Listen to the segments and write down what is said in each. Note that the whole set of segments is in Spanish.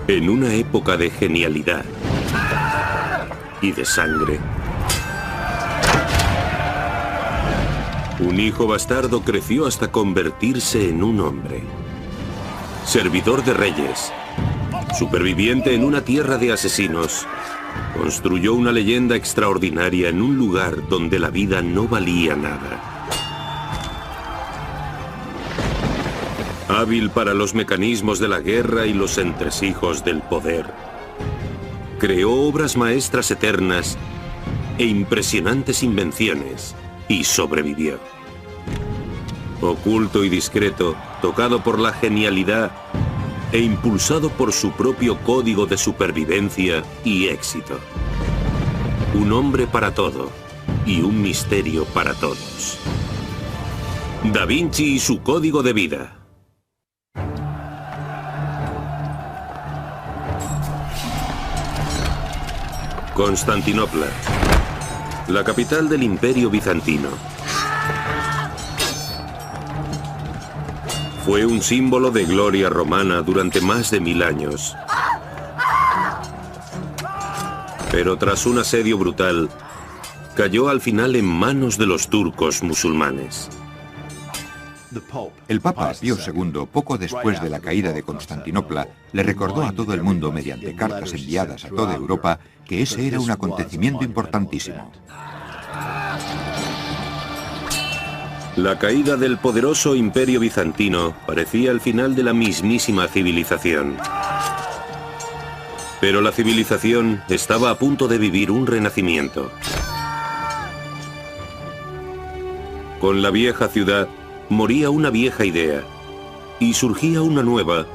En una época de genialidad y de sangre, un hijo bastardo creció hasta convertirse en un hombre. Servidor de reyes, superviviente en una tierra de asesinos, construyó una leyenda extraordinaria en un lugar donde la vida no valía nada. Hábil para los mecanismos de la guerra y los entresijos del poder, creó obras maestras eternas e impresionantes invenciones y sobrevivió. Oculto y discreto, tocado por la genialidad e impulsado por su propio código de supervivencia y éxito. Un hombre para todo y un misterio para todos. Da Vinci y su código de vida. Constantinopla, la capital del Imperio Bizantino. Fue un símbolo de gloria romana durante más de 1000 años. Pero tras un asedio brutal, cayó al final en manos de los turcos musulmanes. El Papa Pío II, poco después de la caída de Constantinopla, le recordó a todo el mundo mediante cartas enviadas a toda Europa que ese era un acontecimiento importantísimo. La caída del poderoso Imperio Bizantino parecía el final de la mismísima civilización. Pero la civilización estaba a punto de vivir un renacimiento. Con la vieja ciudad moría una vieja idea y surgía una nueva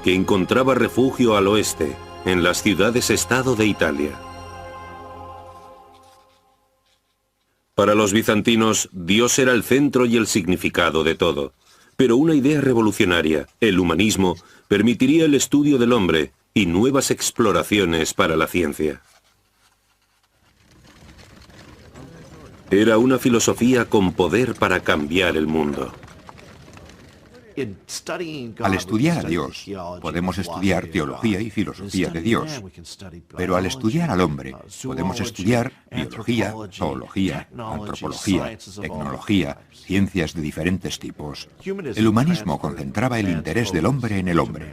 que encontraba refugio al oeste, en las ciudades-estado de Italia. Para los bizantinos, Dios era el centro y el significado de todo, pero una idea revolucionaria, el humanismo, permitiría el estudio del hombre y nuevas exploraciones para la ciencia. Era una filosofía con poder para cambiar el mundo. Al estudiar a Dios, podemos estudiar teología y filosofía de Dios. Pero al estudiar al hombre, podemos estudiar biología, zoología, antropología, tecnología, ciencias de diferentes tipos. El humanismo concentraba el interés del hombre en el hombre.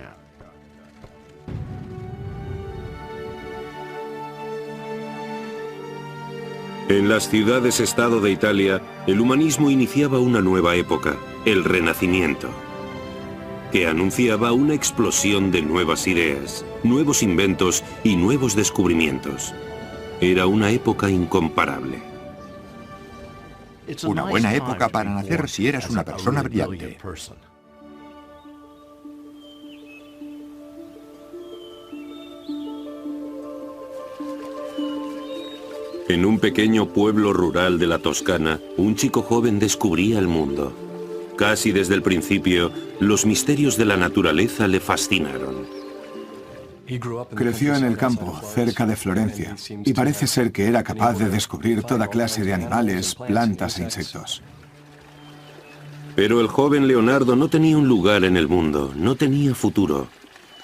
En las ciudades-estado de Italia, el humanismo iniciaba una nueva época, el Renacimiento, que anunciaba una explosión de nuevas ideas, nuevos inventos y nuevos descubrimientos. Era una época incomparable. Una buena época para nacer si eras una persona brillante. En un pequeño pueblo rural de la Toscana, un chico joven descubría el mundo. Casi desde el principio, los misterios de la naturaleza le fascinaron. Creció en el campo, cerca de Florencia, y parece ser que era capaz de descubrir toda clase de animales, plantas e insectos. Pero el joven Leonardo no tenía un lugar en el mundo, no tenía futuro.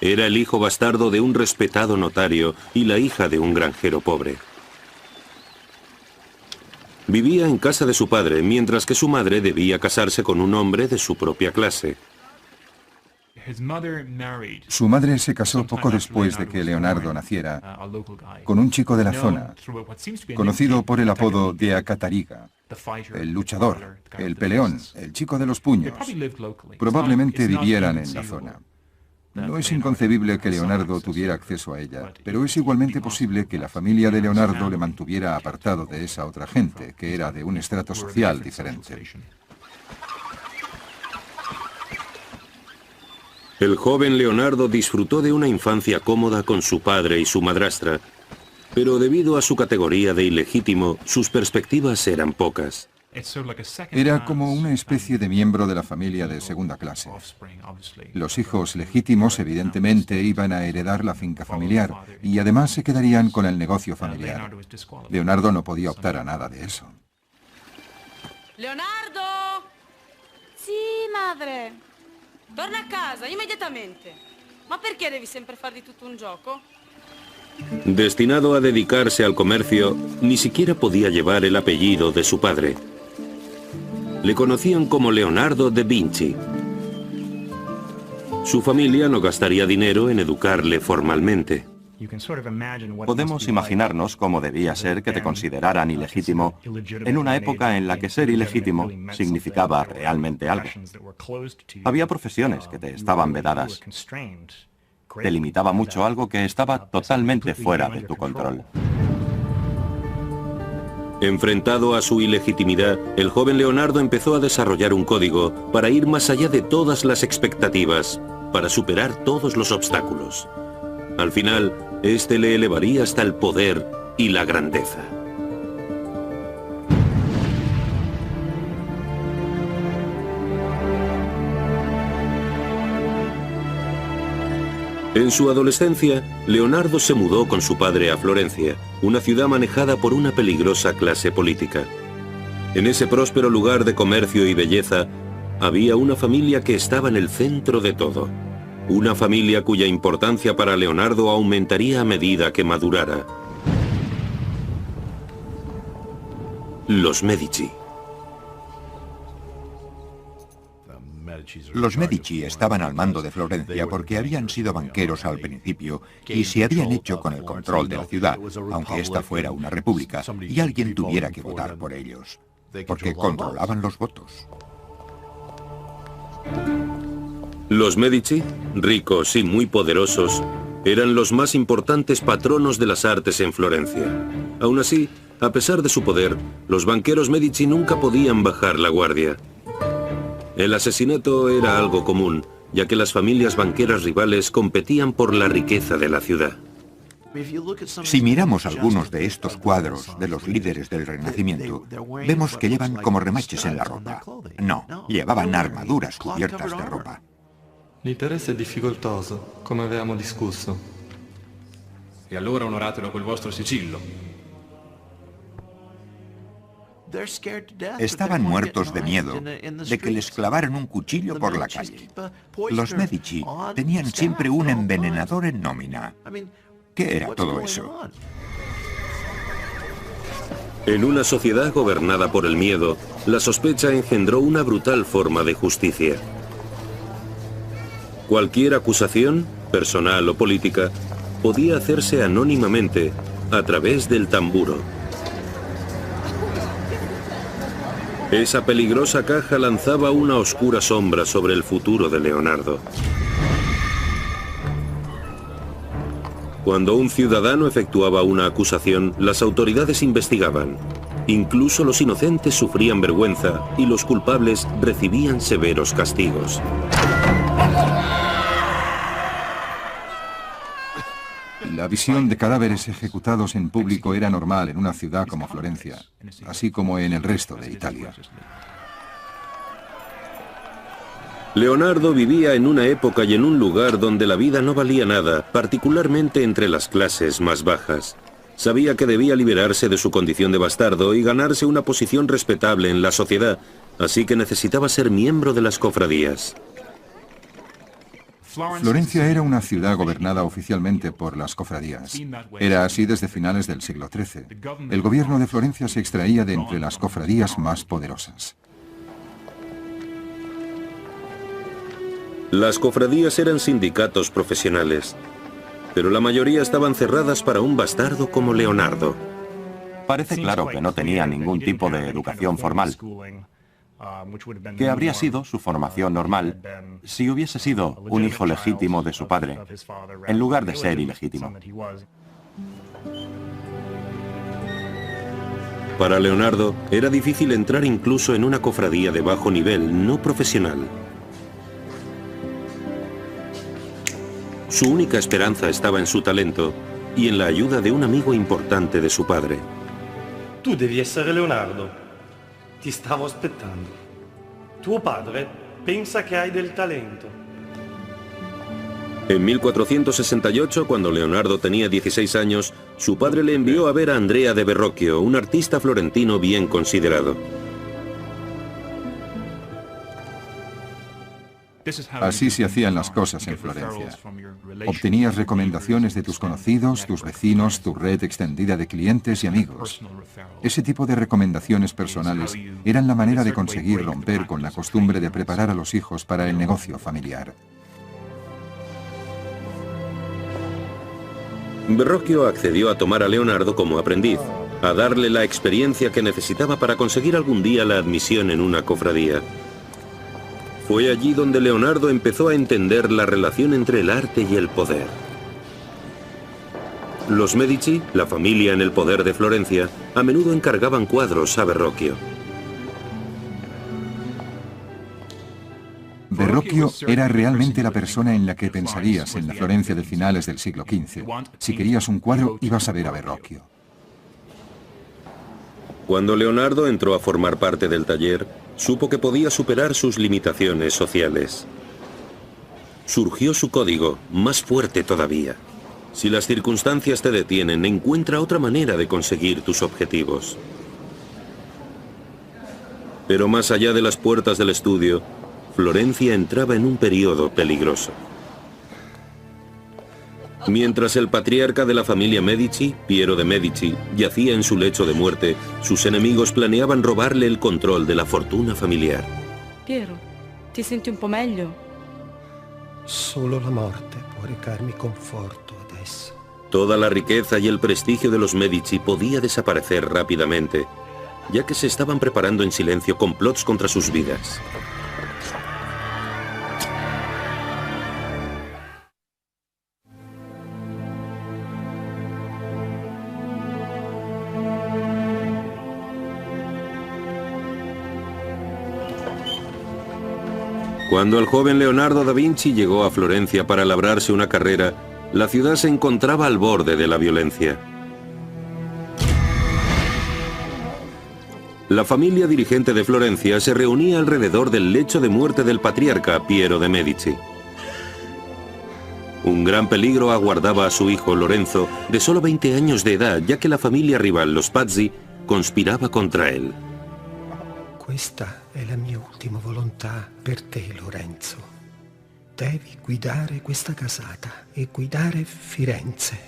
Era el hijo bastardo de un respetado notario y la hija de un granjero pobre. Vivía en casa de su padre, mientras que su madre debía casarse con un hombre de su propia clase. Su madre se casó poco después de que Leonardo naciera con un chico de la zona, conocido por el apodo de Acatariga, el luchador, el peleón, el chico de los puños. Probablemente vivieran en la zona. No es inconcebible que Leonardo tuviera acceso a ella, pero es igualmente posible que la familia de Leonardo le mantuviera apartado de esa otra gente, que era de un estrato social diferente. El joven Leonardo disfrutó de una infancia cómoda con su padre y su madrastra, pero debido a su categoría de ilegítimo, sus perspectivas eran pocas. Era como una especie de miembro de la familia de segunda clase. Los hijos legítimos evidentemente iban a heredar la finca familiar y además se quedarían con el negocio familiar. Leonardo no podía optar a nada de eso. Leonardo! Sì, madre. Torna a casa, immediatamente. Ma perché devi sempre far di tutto un gioco? Destinado a dedicarse al comercio, ni siquiera podía llevar el apellido de su padre. Le conocían como Leonardo da Vinci. Su familia no gastaría dinero en educarle formalmente. Podemos imaginarnos cómo debía ser que te consideraran ilegítimo en una época en la que ser ilegítimo significaba realmente algo. Había profesiones que te estaban vedadas. Te limitaba mucho algo que estaba totalmente fuera de tu control. Enfrentado a su ilegitimidad, el joven Leonardo empezó a desarrollar un código para ir más allá de todas las expectativas, para superar todos los obstáculos. Al final, este le elevaría hasta el poder y la grandeza. En su adolescencia, Leonardo se mudó con su padre a Florencia, una ciudad manejada por una peligrosa clase política. En ese próspero lugar de comercio y belleza, había una familia que estaba en el centro de todo. Una familia cuya importancia para Leonardo aumentaría a medida que madurara. Los Medici. Los Medici estaban al mando de Florencia porque habían sido banqueros al principio y se habían hecho con el control de la ciudad, aunque esta fuera una república y alguien tuviera que votar por ellos, porque controlaban los votos. Los Medici, ricos y muy poderosos, eran los más importantes patronos de las artes en Florencia. Aún así, a pesar de su poder, los banqueros Medici nunca podían bajar la guardia. El asesinato era algo común, ya que las familias banqueras rivales competían por la riqueza de la ciudad. Si miramos algunos de estos cuadros de los líderes del Renacimiento, vemos que llevan como remaches en la ropa. No, llevaban armaduras cubiertas de ropa. L'interesse è difficoltoso, come avevamo discusso. E allora onoratelo col vostro sigillo. Estaban muertos de miedo de que les clavaran un cuchillo por la calle. Los Medici tenían siempre un envenenador en nómina. ¿Qué era todo eso? En una sociedad gobernada por el miedo, la sospecha engendró una brutal forma de justicia. Cualquier acusación, personal o política, podía hacerse anónimamente a través del tamburo. Esa peligrosa caja lanzaba una oscura sombra sobre el futuro de Leonardo. Cuando un ciudadano efectuaba una acusación, las autoridades investigaban. Incluso los inocentes sufrían vergüenza y los culpables recibían severos castigos. La visión de cadáveres ejecutados en público era normal en una ciudad como Florencia, así como en el resto de Italia. Leonardo vivía en una época y en un lugar donde la vida no valía nada, particularmente entre las clases más bajas. Sabía que debía liberarse de su condición de bastardo y ganarse una posición respetable en la sociedad, así que necesitaba ser miembro de las cofradías. Florencia era una ciudad gobernada oficialmente por las cofradías. Era así desde finales del siglo XIII. El gobierno de Florencia se extraía de entre las cofradías más poderosas. Las cofradías eran sindicatos profesionales, pero la mayoría estaban cerradas para un bastardo como Leonardo. Parece claro que no tenía ningún tipo de educación formal, que habría sido su formación normal si hubiese sido un hijo legítimo de su padre, en lugar de ser ilegítimo. Para Leonardo, era difícil entrar incluso en una cofradía de bajo nivel, no profesional. Su única esperanza estaba en su talento y en la ayuda de un amigo importante de su padre. Tu devi essere Leonardo. Ti stavo aspettando. Tuo padre pensa che hai del talento. En 1468, cuando Leonardo tenía 16 años, su padre le envió a ver a Andrea de Verrocchio, un artista florentino bien considerado. Así se hacían las cosas en Florencia. Obtenías recomendaciones de tus conocidos, tus vecinos, tu red extendida de clientes y amigos. Ese tipo de recomendaciones personales eran la manera de conseguir romper con la costumbre de preparar a los hijos para el negocio familiar. Verrocchio accedió a tomar a Leonardo como aprendiz, a darle la experiencia que necesitaba para conseguir algún día la admisión en una cofradía. Fue allí donde Leonardo empezó a entender la relación entre el arte y el poder. Los Medici, la familia en el poder de Florencia, a menudo encargaban cuadros a Verrocchio. Verrocchio era realmente la persona en la que pensarías en la Florencia de finales del siglo XV. Si querías un cuadro, ibas a ver a Verrocchio. Cuando Leonardo entró a formar parte del taller, supo que podía superar sus limitaciones sociales. Surgió su código, más fuerte todavía. Si las circunstancias te detienen, encuentra otra manera de conseguir tus objetivos. Pero más allá de las puertas del estudio, Florencia entraba en un periodo peligroso. Mientras el patriarca de la familia Medici, Piero de Medici, yacía en su lecho de muerte, sus enemigos planeaban robarle el control de la fortuna familiar. Piero, ti senti un po' meglio? Solo la morte può recarmi conforto adesso. Toda la riqueza y el prestigio de los Medici podía desaparecer rápidamente, ya que se estaban preparando en silencio complots contra sus vidas. Cuando el joven Leonardo da Vinci llegó a Florencia para labrarse una carrera, la ciudad se encontraba al borde de la violencia. La familia dirigente de Florencia se reunía alrededor del lecho de muerte del patriarca Piero de Medici. Un gran peligro aguardaba a su hijo Lorenzo, de solo 20 años de edad, ya que la familia rival, los Pazzi, conspiraba contra él. Questa è la mia ultima volontà per te, Lorenzo. Devi guidare questa casata e guidare Firenze.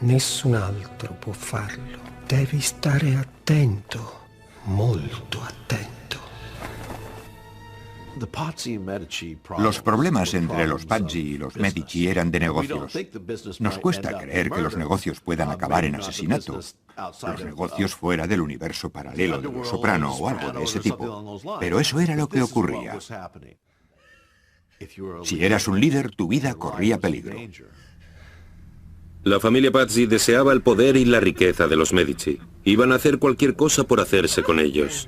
Nessun altro può farlo. Devi stare attento, molto attento. Los problemas entre los Pazzi y los Medici eran de negocios. Nos cuesta creer que los negocios puedan acabar en asesinato. Los negocios fuera del universo paralelo de Los Soprano o algo de ese tipo. Pero eso era lo que ocurría. Si eras un líder, tu vida corría peligro. La familia Pazzi deseaba el poder y la riqueza de los Medici. Iban a hacer cualquier cosa por hacerse con ellos.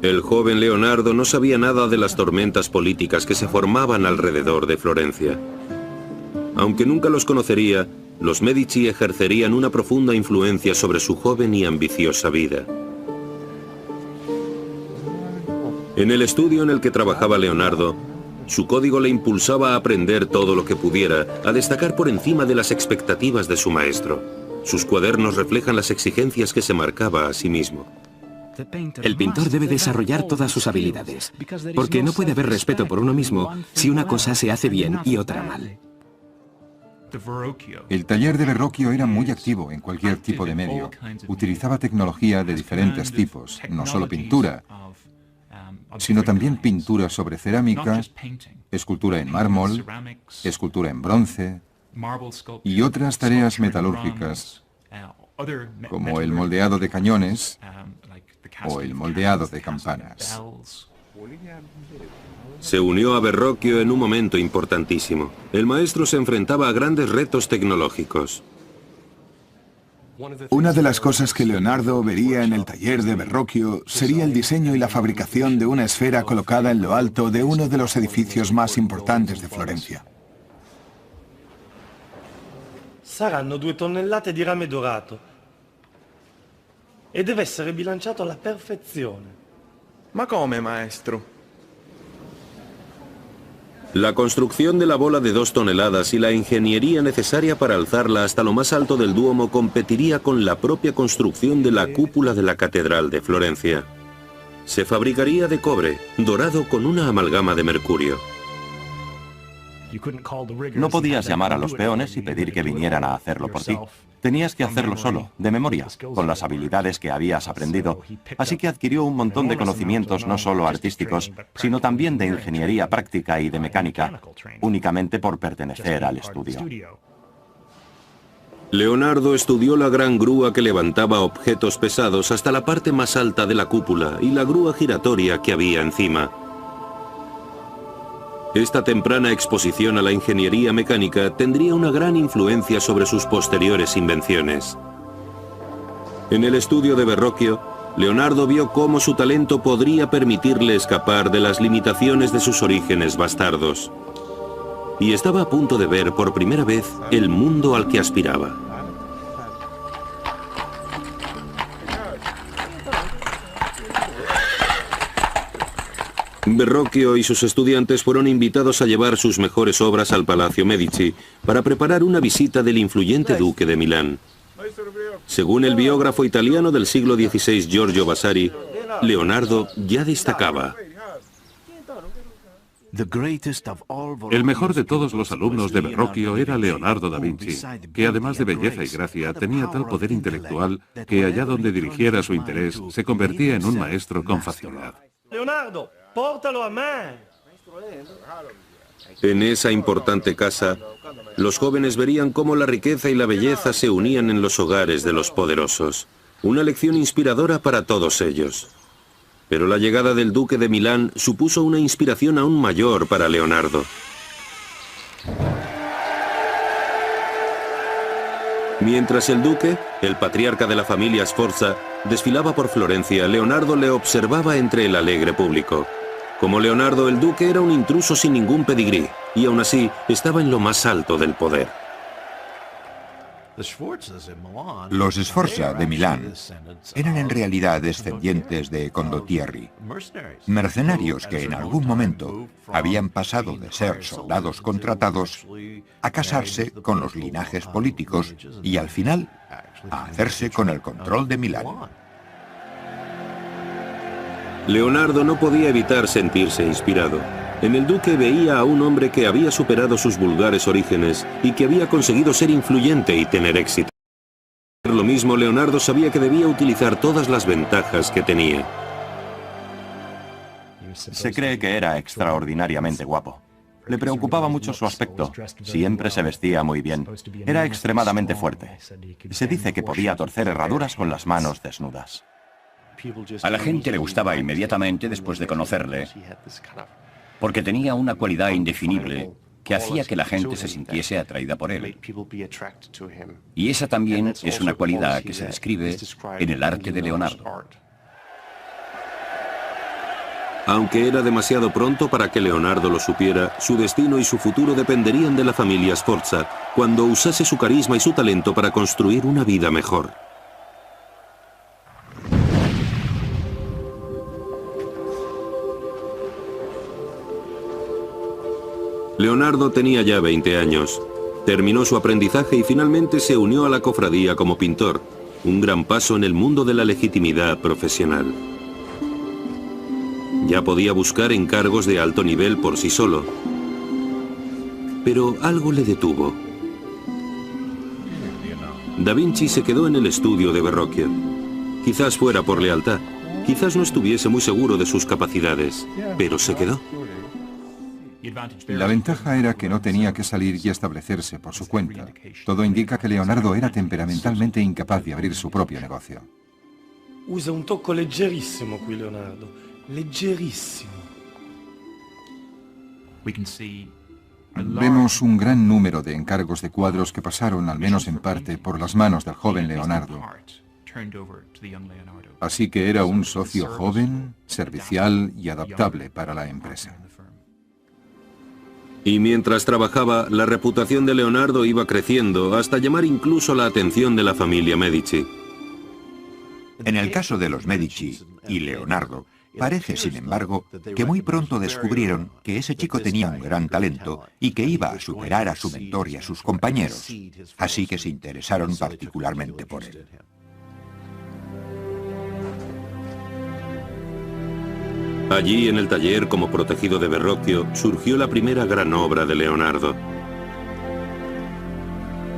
El joven Leonardo no sabía nada de las tormentas políticas que se formaban alrededor de Florencia. Aunque nunca los conocería, los Medici ejercerían una profunda influencia sobre su joven y ambiciosa vida. En el estudio en el que trabajaba Leonardo, su código le impulsaba a aprender todo lo que pudiera, a destacar por encima de las expectativas de su maestro. Sus cuadernos reflejan las exigencias que se marcaba a sí mismo. El pintor debe desarrollar todas sus habilidades, porque no puede haber respeto por uno mismo si una cosa se hace bien y otra mal. El taller de Verrocchio era muy activo en cualquier tipo de medio. Utilizaba tecnología de diferentes tipos, no solo pintura, sino también pintura sobre cerámica, escultura en mármol, escultura en bronce y otras tareas metalúrgicas, como el moldeado de cañones o el moldeado de campanas. Se unió a Verrocchio en un momento importantísimo. El maestro se enfrentaba a grandes retos tecnológicos. Una de las cosas que Leonardo vería en el taller de Verrocchio sería el diseño y la fabricación de una esfera colocada en lo alto de uno de los edificios más importantes de Florencia. Saranno 2 tonnellate di rame dorato e deve essere bilanciato alla perfezione. Ma come, maestro? La construcción de la bola de 2 toneladas y la ingeniería necesaria para alzarla hasta lo más alto del Duomo competiría con la propia construcción de la cúpula de la Catedral de Florencia. Se fabricaría de cobre, dorado con una amalgama de mercurio. No podías llamar a los peones y pedir que vinieran a hacerlo por ti. Tenías que hacerlo solo, de memoria, con las habilidades que habías aprendido. Así que adquirió un montón de conocimientos no solo artísticos, sino también de ingeniería práctica y de mecánica, únicamente por pertenecer al estudio. Leonardo estudió la gran grúa que levantaba objetos pesados hasta la parte más alta de la cúpula y la grúa giratoria que había encima. Esta temprana exposición a la ingeniería mecánica tendría una gran influencia sobre sus posteriores invenciones. En el estudio de Verrocchio, Leonardo vio cómo su talento podría permitirle escapar de las limitaciones de sus orígenes bastardos. Y estaba a punto de ver por primera vez el mundo al que aspiraba. Verrocchio y sus estudiantes fueron invitados a llevar sus mejores obras al Palacio Medici para preparar una visita del influyente duque de Milán. Según el biógrafo italiano del siglo XVI Giorgio Vasari, Leonardo ya destacaba. El mejor de todos los alumnos de Verrocchio era Leonardo da Vinci, que además de belleza y gracia tenía tal poder intelectual que allá donde dirigiera su interés se convertía en un maestro con facilidad. Leonardo, pórtalo a mí. En esa importante casa, los jóvenes verían cómo la riqueza y la belleza se unían en los hogares de los poderosos. Una lección inspiradora para todos ellos. Pero la llegada del duque de Milán supuso una inspiración aún mayor para Leonardo. Mientras el duque, el patriarca de la familia Sforza, desfilaba por Florencia, Leonardo le observaba entre el alegre público. Como Leonardo, el duque era un intruso sin ningún pedigrí, y aún así estaba en lo más alto del poder. Los Sforza de Milán eran en realidad descendientes de Condottieri, mercenarios que en algún momento habían pasado de ser soldados contratados a casarse con los linajes políticos y al final a hacerse con el control de Milán. Leonardo no podía evitar sentirse inspirado. En el duque veía a un hombre que había superado sus vulgares orígenes y que había conseguido ser influyente y tener éxito. Por lo mismo, Leonardo sabía que debía utilizar todas las ventajas que tenía. Se cree que era extraordinariamente guapo. Le preocupaba mucho su aspecto. Siempre se vestía muy bien. Era extremadamente fuerte. Se dice que podía torcer herraduras con las manos desnudas. A la gente le gustaba inmediatamente después de conocerle, porque tenía una cualidad indefinible que hacía que la gente se sintiese atraída por él. Y esa también es una cualidad que se describe en el arte de Leonardo. Aunque era demasiado pronto para que Leonardo lo supiera, su destino y su futuro dependerían de la familia Sforza, cuando usase su carisma y su talento para construir una vida mejor. Leonardo tenía ya 20 años. Terminó su aprendizaje y finalmente se unió a la cofradía como pintor, un gran paso en el mundo de la legitimidad profesional. Ya podía buscar encargos de alto nivel por sí solo. Pero algo le detuvo. Da Vinci se quedó en el estudio de Verrocchio. Quizás fuera por lealtad, quizás no estuviese muy seguro de sus capacidades, pero se quedó. La ventaja era que no tenía que salir y establecerse por su cuenta. Todo indica que Leonardo era temperamentalmente incapaz de abrir su propio negocio. Usa un tocco leggerissimo qui, Leonardo. Leggerissimo. Vemos un gran número de encargos de cuadros que pasaron, al menos en parte, por las manos del joven Leonardo. Así que era un socio joven, servicial y adaptable para la empresa. Y mientras trabajaba, la reputación de Leonardo iba creciendo hasta llamar incluso la atención de la familia Medici. En el caso de los Medici y Leonardo, Parece, sin embargo, que muy pronto descubrieron que ese chico tenía un gran talento y que iba a superar a su mentor y a sus compañeros, así que se interesaron particularmente por él. Allí, en el taller, como protegido de Verrocchio, surgió la primera gran obra de Leonardo.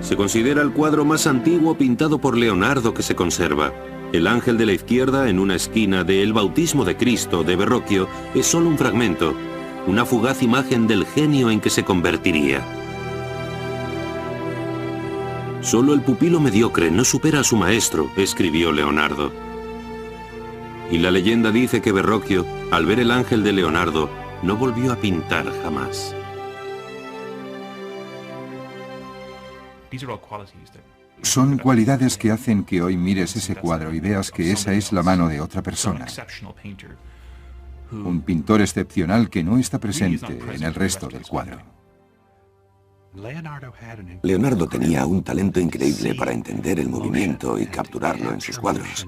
Se considera el cuadro más antiguo pintado por Leonardo que se conserva. El ángel de la izquierda, en una esquina de El bautismo de Cristo de Verrocchio, es solo un fragmento, una fugaz imagen del genio en que se convertiría. Solo el pupilo mediocre no supera a su maestro, escribió Leonardo. Y la leyenda dice que Verrocchio, al ver el ángel de Leonardo, no volvió a pintar jamás. Son cualidades que hacen que hoy mires ese cuadro y veas que esa es la mano de otra persona. Un pintor excepcional que no está presente en el resto del cuadro. Leonardo tenía un talento increíble para entender el movimiento y capturarlo en sus cuadros.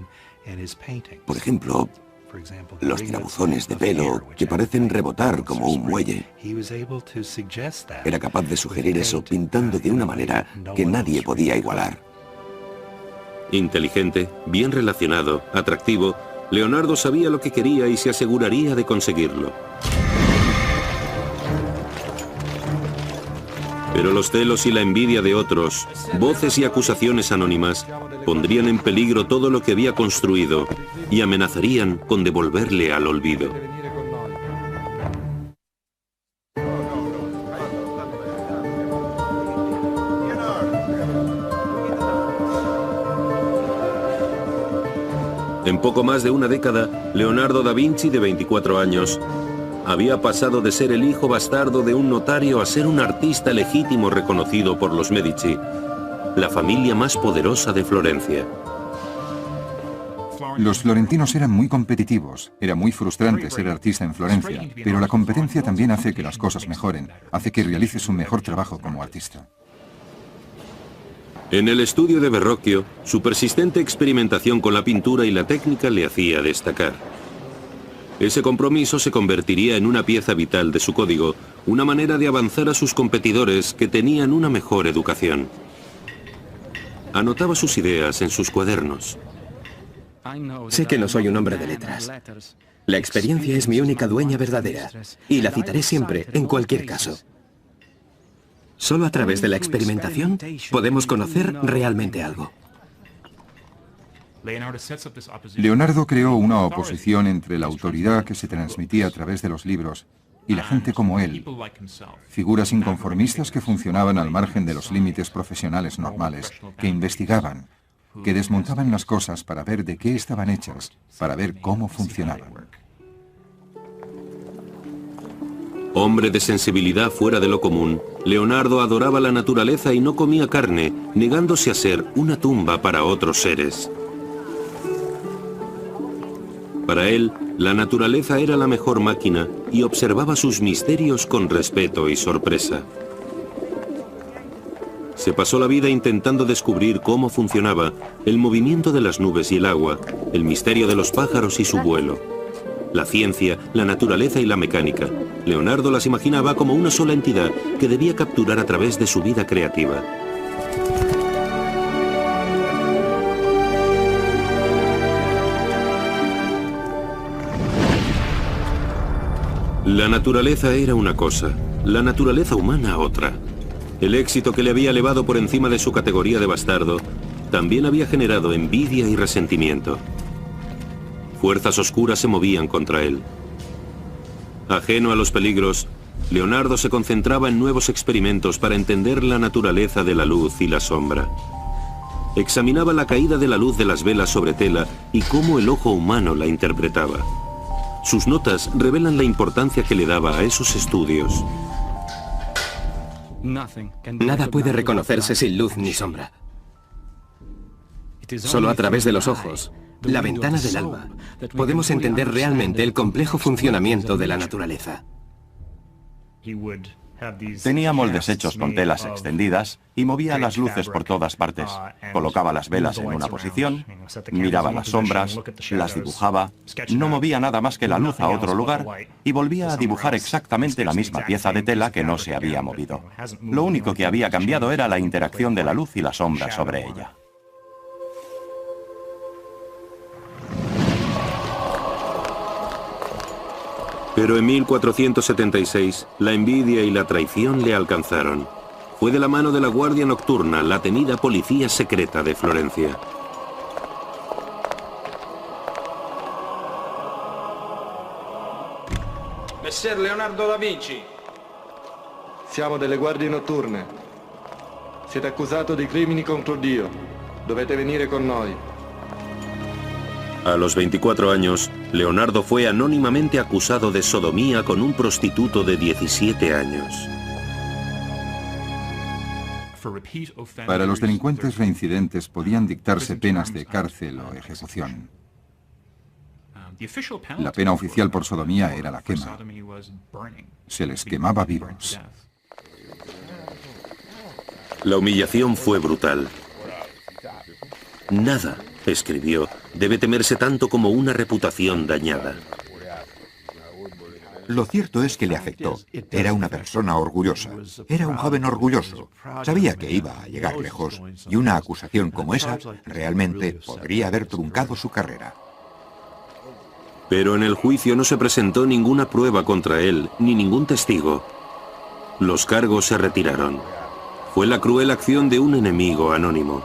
Por ejemplo, los tirabuzones de pelo que parecen rebotar como un muelle. Era capaz de sugerir eso pintando de una manera que nadie podía igualar. Inteligente, bien relacionado, atractivo, Leonardo sabía lo que quería y se aseguraría de conseguirlo. Pero los celos y la envidia de otros, voces y acusaciones anónimas, pondrían en peligro todo lo que había construido y amenazarían con devolverle al olvido. En poco más de una década, Leonardo da Vinci, de 24 años, había pasado de ser el hijo bastardo de un notario a ser un artista legítimo reconocido por los Medici, la familia más poderosa de Florencia. Los florentinos eran muy competitivos, era muy frustrante ser artista en Florencia, pero la competencia también hace que las cosas mejoren, hace que realices un mejor trabajo como artista. En el estudio de Verrocchio, su persistente experimentación con la pintura y la técnica le hacía destacar. Ese compromiso se convertiría en una pieza vital de su código, una manera de avanzar a sus competidores que tenían una mejor educación. Anotaba sus ideas en sus cuadernos. Sé que no soy un hombre de letras. La experiencia es mi única dueña verdadera, y la citaré siempre, en cualquier caso. Solo a través de la experimentación podemos conocer realmente algo. Leonardo creó una oposición entre la autoridad que se transmitía a través de los libros y la gente como él, figuras inconformistas que funcionaban al margen de los límites profesionales normales, que investigaban, que desmontaban las cosas para ver de qué estaban hechas, para ver cómo funcionaban. Hombre de sensibilidad fuera de lo común, Leonardo adoraba la naturaleza y no comía carne, negándose a ser una tumba para otros seres. Para él, la naturaleza era la mejor máquina y observaba sus misterios con respeto y sorpresa. Se pasó la vida intentando descubrir cómo funcionaba el movimiento de las nubes y el agua, el misterio de los pájaros y su vuelo. La ciencia, la naturaleza y la mecánica. Leonardo las imaginaba como una sola entidad que debía capturar a través de su vida creativa. La naturaleza era una cosa, la naturaleza humana otra. El éxito que le había elevado por encima de su categoría de bastardo también había generado envidia y resentimiento. Fuerzas oscuras se movían contra él. Ajeno a los peligros, Leonardo se concentraba en nuevos experimentos para entender la naturaleza de la luz y la sombra. Examinaba la caída de la luz de las velas sobre tela y cómo el ojo humano la interpretaba. Sus notas revelan la importancia que le daba a esos estudios. Nada puede reconocerse sin luz ni sombra. Solo a través de los ojos, la ventana del alma, podemos entender realmente el complejo funcionamiento de la naturaleza. Tenía moldes hechos con telas extendidas y movía las luces por todas partes. Colocaba las velas en una posición, miraba las sombras, las dibujaba, no movía nada más que la luz a otro lugar y volvía a dibujar exactamente la misma pieza de tela que no se había movido. Lo único que había cambiado era la interacción de la luz y la sombra sobre ella. Pero en 1476, la envidia y la traición le alcanzaron. Fue de la mano de la Guardia Nocturna, la temida policía secreta de Florencia. Messer Leonardo da Vinci. Siamo delle guardie notturne. Siete accusato di crimini contro Dio. Dovete venire con noi. A los 24 años, Leonardo fue anónimamente acusado de sodomía con un prostituto de 17 años. Para los delincuentes reincidentes podían dictarse penas de cárcel o ejecución. La pena oficial por sodomía era la quema. Se les quemaba vivos. La humillación fue brutal. Nada, escribió, debe temerse tanto como una reputación dañada. Lo cierto es que le afectó. Era una persona orgullosa. Era un joven orgulloso. Sabía que iba a llegar lejos y una acusación como esa realmente podría haber truncado su carrera. Pero en el juicio no se presentó ninguna prueba contra él, ni ningún testigo. Los cargos se retiraron. Fue la cruel acción de un enemigo anónimo.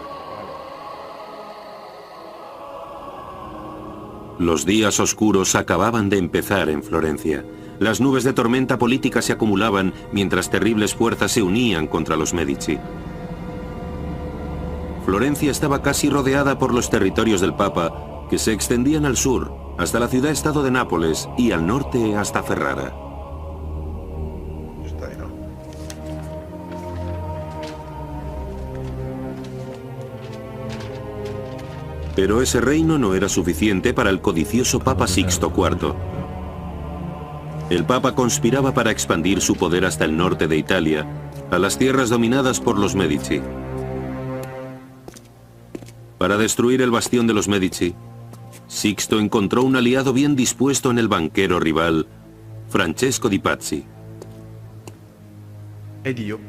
Los días oscuros acababan de empezar en Florencia. Las nubes de tormenta política se acumulaban mientras terribles fuerzas se unían contra los Medici. Florencia estaba casi rodeada por los territorios del Papa, que se extendían al sur, hasta la ciudad-estado de Nápoles, y al norte hasta Ferrara. Pero ese reino no era suficiente para el codicioso Papa Sixto IV. El Papa conspiraba para expandir su poder hasta el norte de Italia, a las tierras dominadas por los Medici. Para destruir el bastión de los Medici, Sixto encontró un aliado bien dispuesto en el banquero rival, Francesco di Pazzi. Ed io,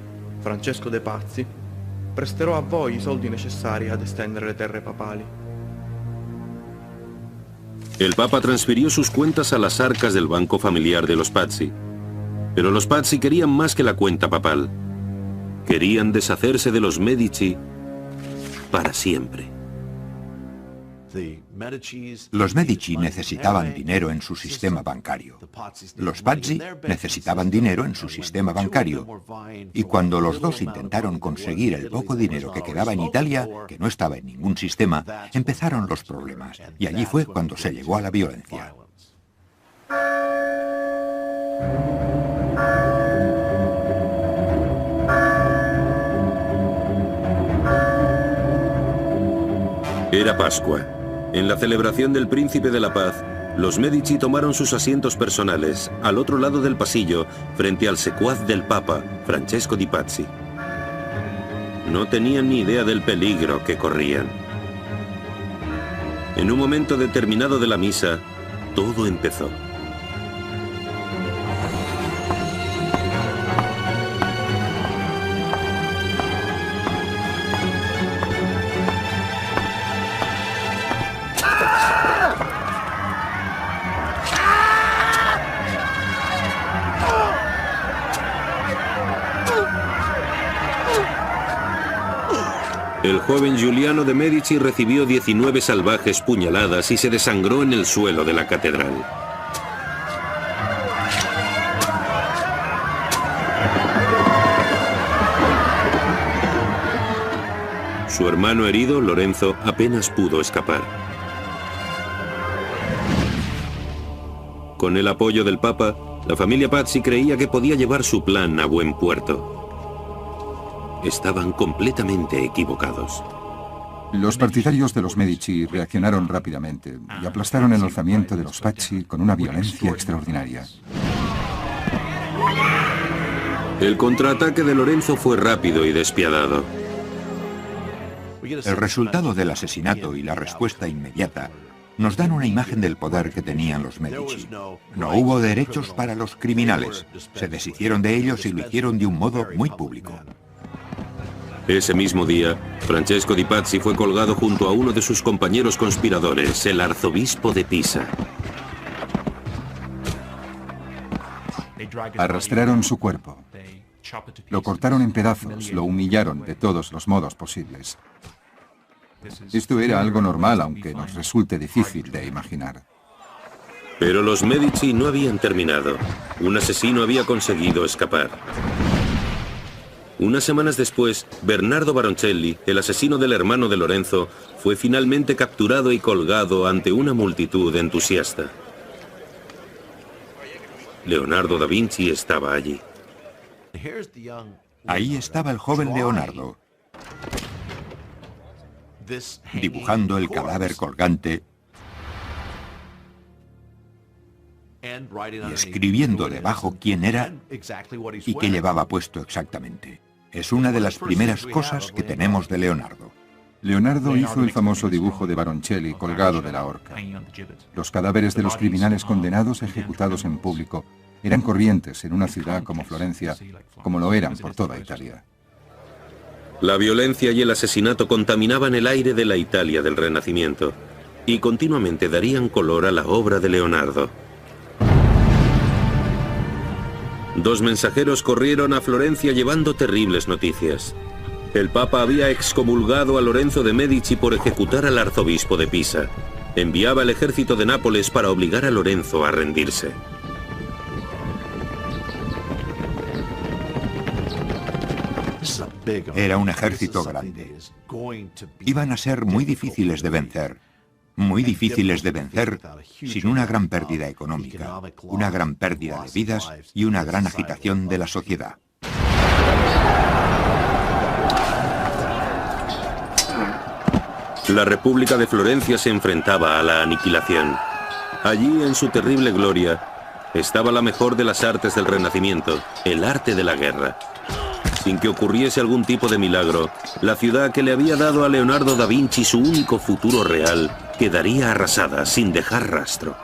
Francesco de Pazzi, presterò a voi i soldi necessari ad estendere le terre papali. El Papa transfirió sus cuentas a las arcas del banco familiar de los Pazzi. Pero los Pazzi querían más que la cuenta papal. Querían deshacerse de los Medici para siempre. Los Medici necesitaban dinero en su sistema bancario. Los Pazzi necesitaban dinero en su sistema bancario. Y cuando los dos intentaron conseguir el poco dinero que quedaba en Italia, que no estaba en ningún sistema, empezaron los problemas. Y allí fue cuando se llegó a la violencia. Era Pascua. En la celebración del Príncipe de la Paz, los Medici tomaron sus asientos personales al otro lado del pasillo, frente al secuaz del Papa, Francesco di Pazzi. No tenían ni idea del peligro que corrían. En un momento determinado de la misa, todo empezó. El joven Giuliano de Medici recibió 19 salvajes puñaladas y se desangró en el suelo de la catedral. Su hermano herido, Lorenzo, apenas pudo escapar. Con el apoyo del Papa, la familia Pazzi creía que podía llevar su plan a buen puerto. Estaban completamente equivocados. Los partidarios de los Medici reaccionaron rápidamente y aplastaron el alzamiento de los Pazzi con una violencia extraordinaria. El contraataque de Lorenzo fue rápido y despiadado. El resultado del asesinato y la respuesta inmediata nos dan una imagen del poder que tenían los Medici. No hubo derechos para los criminales. Se deshicieron de ellos y lo hicieron de un modo muy público. Ese mismo día, Francesco di Pazzi fue colgado junto a uno de sus compañeros conspiradores, el arzobispo de Pisa. Arrastraron su cuerpo. Lo cortaron en pedazos, lo humillaron de todos los modos posibles. Esto era algo normal, aunque nos resulte difícil de imaginar. Pero los Medici no habían terminado. Un asesino había conseguido escapar. Unas semanas después, Bernardo Baroncelli, el asesino del hermano de Lorenzo, fue finalmente capturado y colgado ante una multitud entusiasta. Leonardo da Vinci estaba allí. Ahí estaba el joven Leonardo, dibujando el cadáver colgante y escribiendo debajo quién era y qué llevaba puesto exactamente. Es una de las primeras cosas que tenemos de Leonardo. Leonardo hizo el famoso dibujo de Baroncelli colgado de la horca. Los cadáveres de los criminales condenados ejecutados en público eran corrientes en una ciudad como Florencia, como lo eran por toda Italia. La violencia y el asesinato contaminaban el aire de la Italia del Renacimiento y continuamente darían color a la obra de Leonardo. Dos mensajeros corrieron a Florencia llevando terribles noticias. El Papa había excomulgado a Lorenzo de Medici por ejecutar al arzobispo de Pisa. Enviaba el ejército de Nápoles para obligar a Lorenzo a rendirse. Era un ejército grande. Iban a ser muy difíciles de vencer. Muy difíciles de vencer sin una gran pérdida económica, una gran pérdida de vidas y una gran agitación de la sociedad. La República de Florencia se enfrentaba a la aniquilación. Allí, en su terrible gloria, estaba la mejor de las artes del Renacimiento, el arte de la guerra. Sin que ocurriese algún tipo de milagro, la ciudad que le había dado a Leonardo da Vinci su único futuro real quedaría arrasada sin dejar rastro.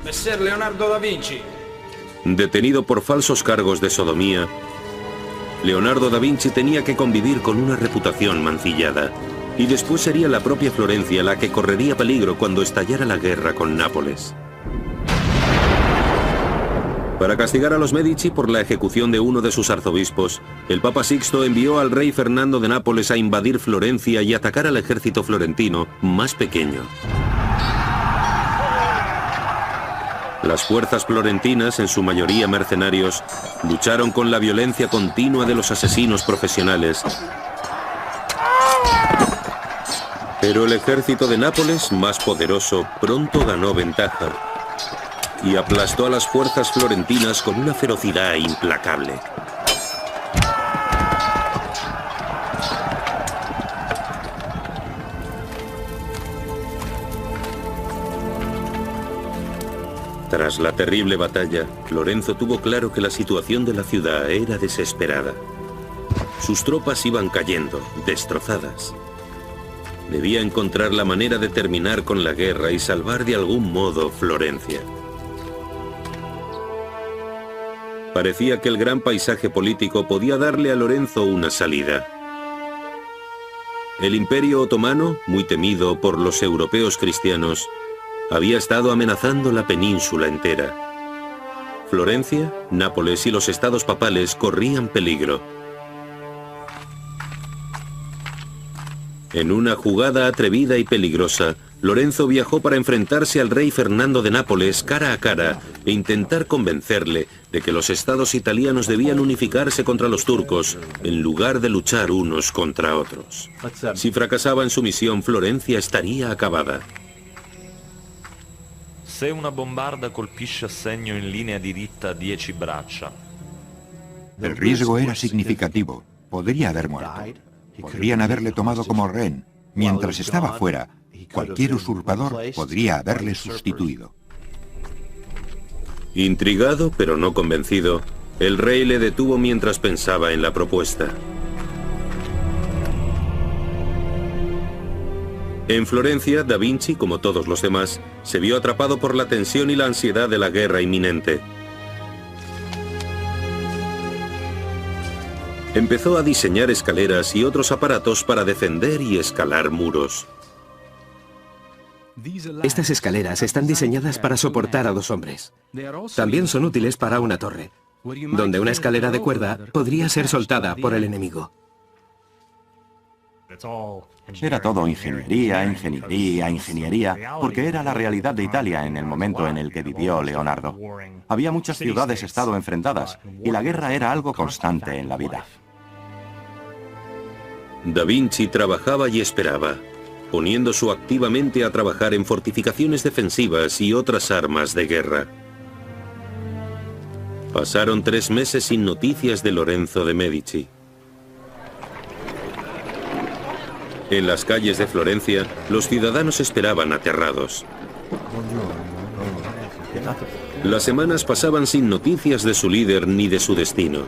Messer Leonardo da Vinci. Detenido por falsos cargos de sodomía, Leonardo da Vinci tenía que convivir con una reputación mancillada. Y después sería la propia Florencia la que correría peligro cuando estallara la guerra con Nápoles. Para castigar a los Medici por la ejecución de uno de sus arzobispos, el Papa Sixto envió al rey Fernando de Nápoles a invadir Florencia y atacar al ejército florentino más pequeño. Las fuerzas florentinas, en su mayoría mercenarios, lucharon con la violencia continua de los asesinos profesionales. Pero el ejército de Nápoles, más poderoso, pronto ganó ventaja y aplastó a las fuerzas florentinas con una ferocidad implacable. Tras la terrible batalla, Lorenzo tuvo claro que la situación de la ciudad era desesperada. Sus tropas iban cayendo, destrozadas. Debía encontrar la manera de terminar con la guerra y salvar de algún modo Florencia. Parecía que el gran paisaje político podía darle a Lorenzo una salida. El Imperio Otomano, muy temido por los europeos cristianos, había estado amenazando la península entera. Florencia, Nápoles y los estados papales corrían peligro. En una jugada atrevida y peligrosa, Lorenzo viajó para enfrentarse al rey Fernando de Nápoles cara a cara e intentar convencerle de que los estados italianos debían unificarse contra los turcos en lugar de luchar unos contra otros. Si fracasaba en su misión, Florencia estaría acabada. Se una bombarda colpisce a segno in linea diritta 10 braccia. El riesgo era significativo. Podría haber muerto. Podrían haberle tomado como rehén. Mientras estaba fuera, Cualquier usurpador podría haberle sustituido. Intrigado, pero no convencido, el rey le detuvo mientras pensaba en la propuesta. En Florencia, Da Vinci, como todos los demás, se vio atrapado por la tensión y la ansiedad de la guerra inminente. Empezó a diseñar escaleras y otros aparatos para defender y escalar muros. Estas escaleras están diseñadas para soportar a 2 hombres. También son útiles para una torre, donde una escalera de cuerda podría ser soltada por el enemigo. Era todo ingeniería, ingeniería, ingeniería, porque era la realidad de Italia en el momento en el que vivió Leonardo. Había muchas ciudades-estado enfrentadas, y la guerra era algo constante en la vida. Da Vinci trabajaba y esperaba, poniéndose activamente a trabajar en fortificaciones defensivas y otras armas de guerra. Pasaron 3 meses sin noticias de Lorenzo de Medici. En las calles de Florencia, los ciudadanos esperaban aterrados. Las semanas pasaban sin noticias de su líder ni de su destino.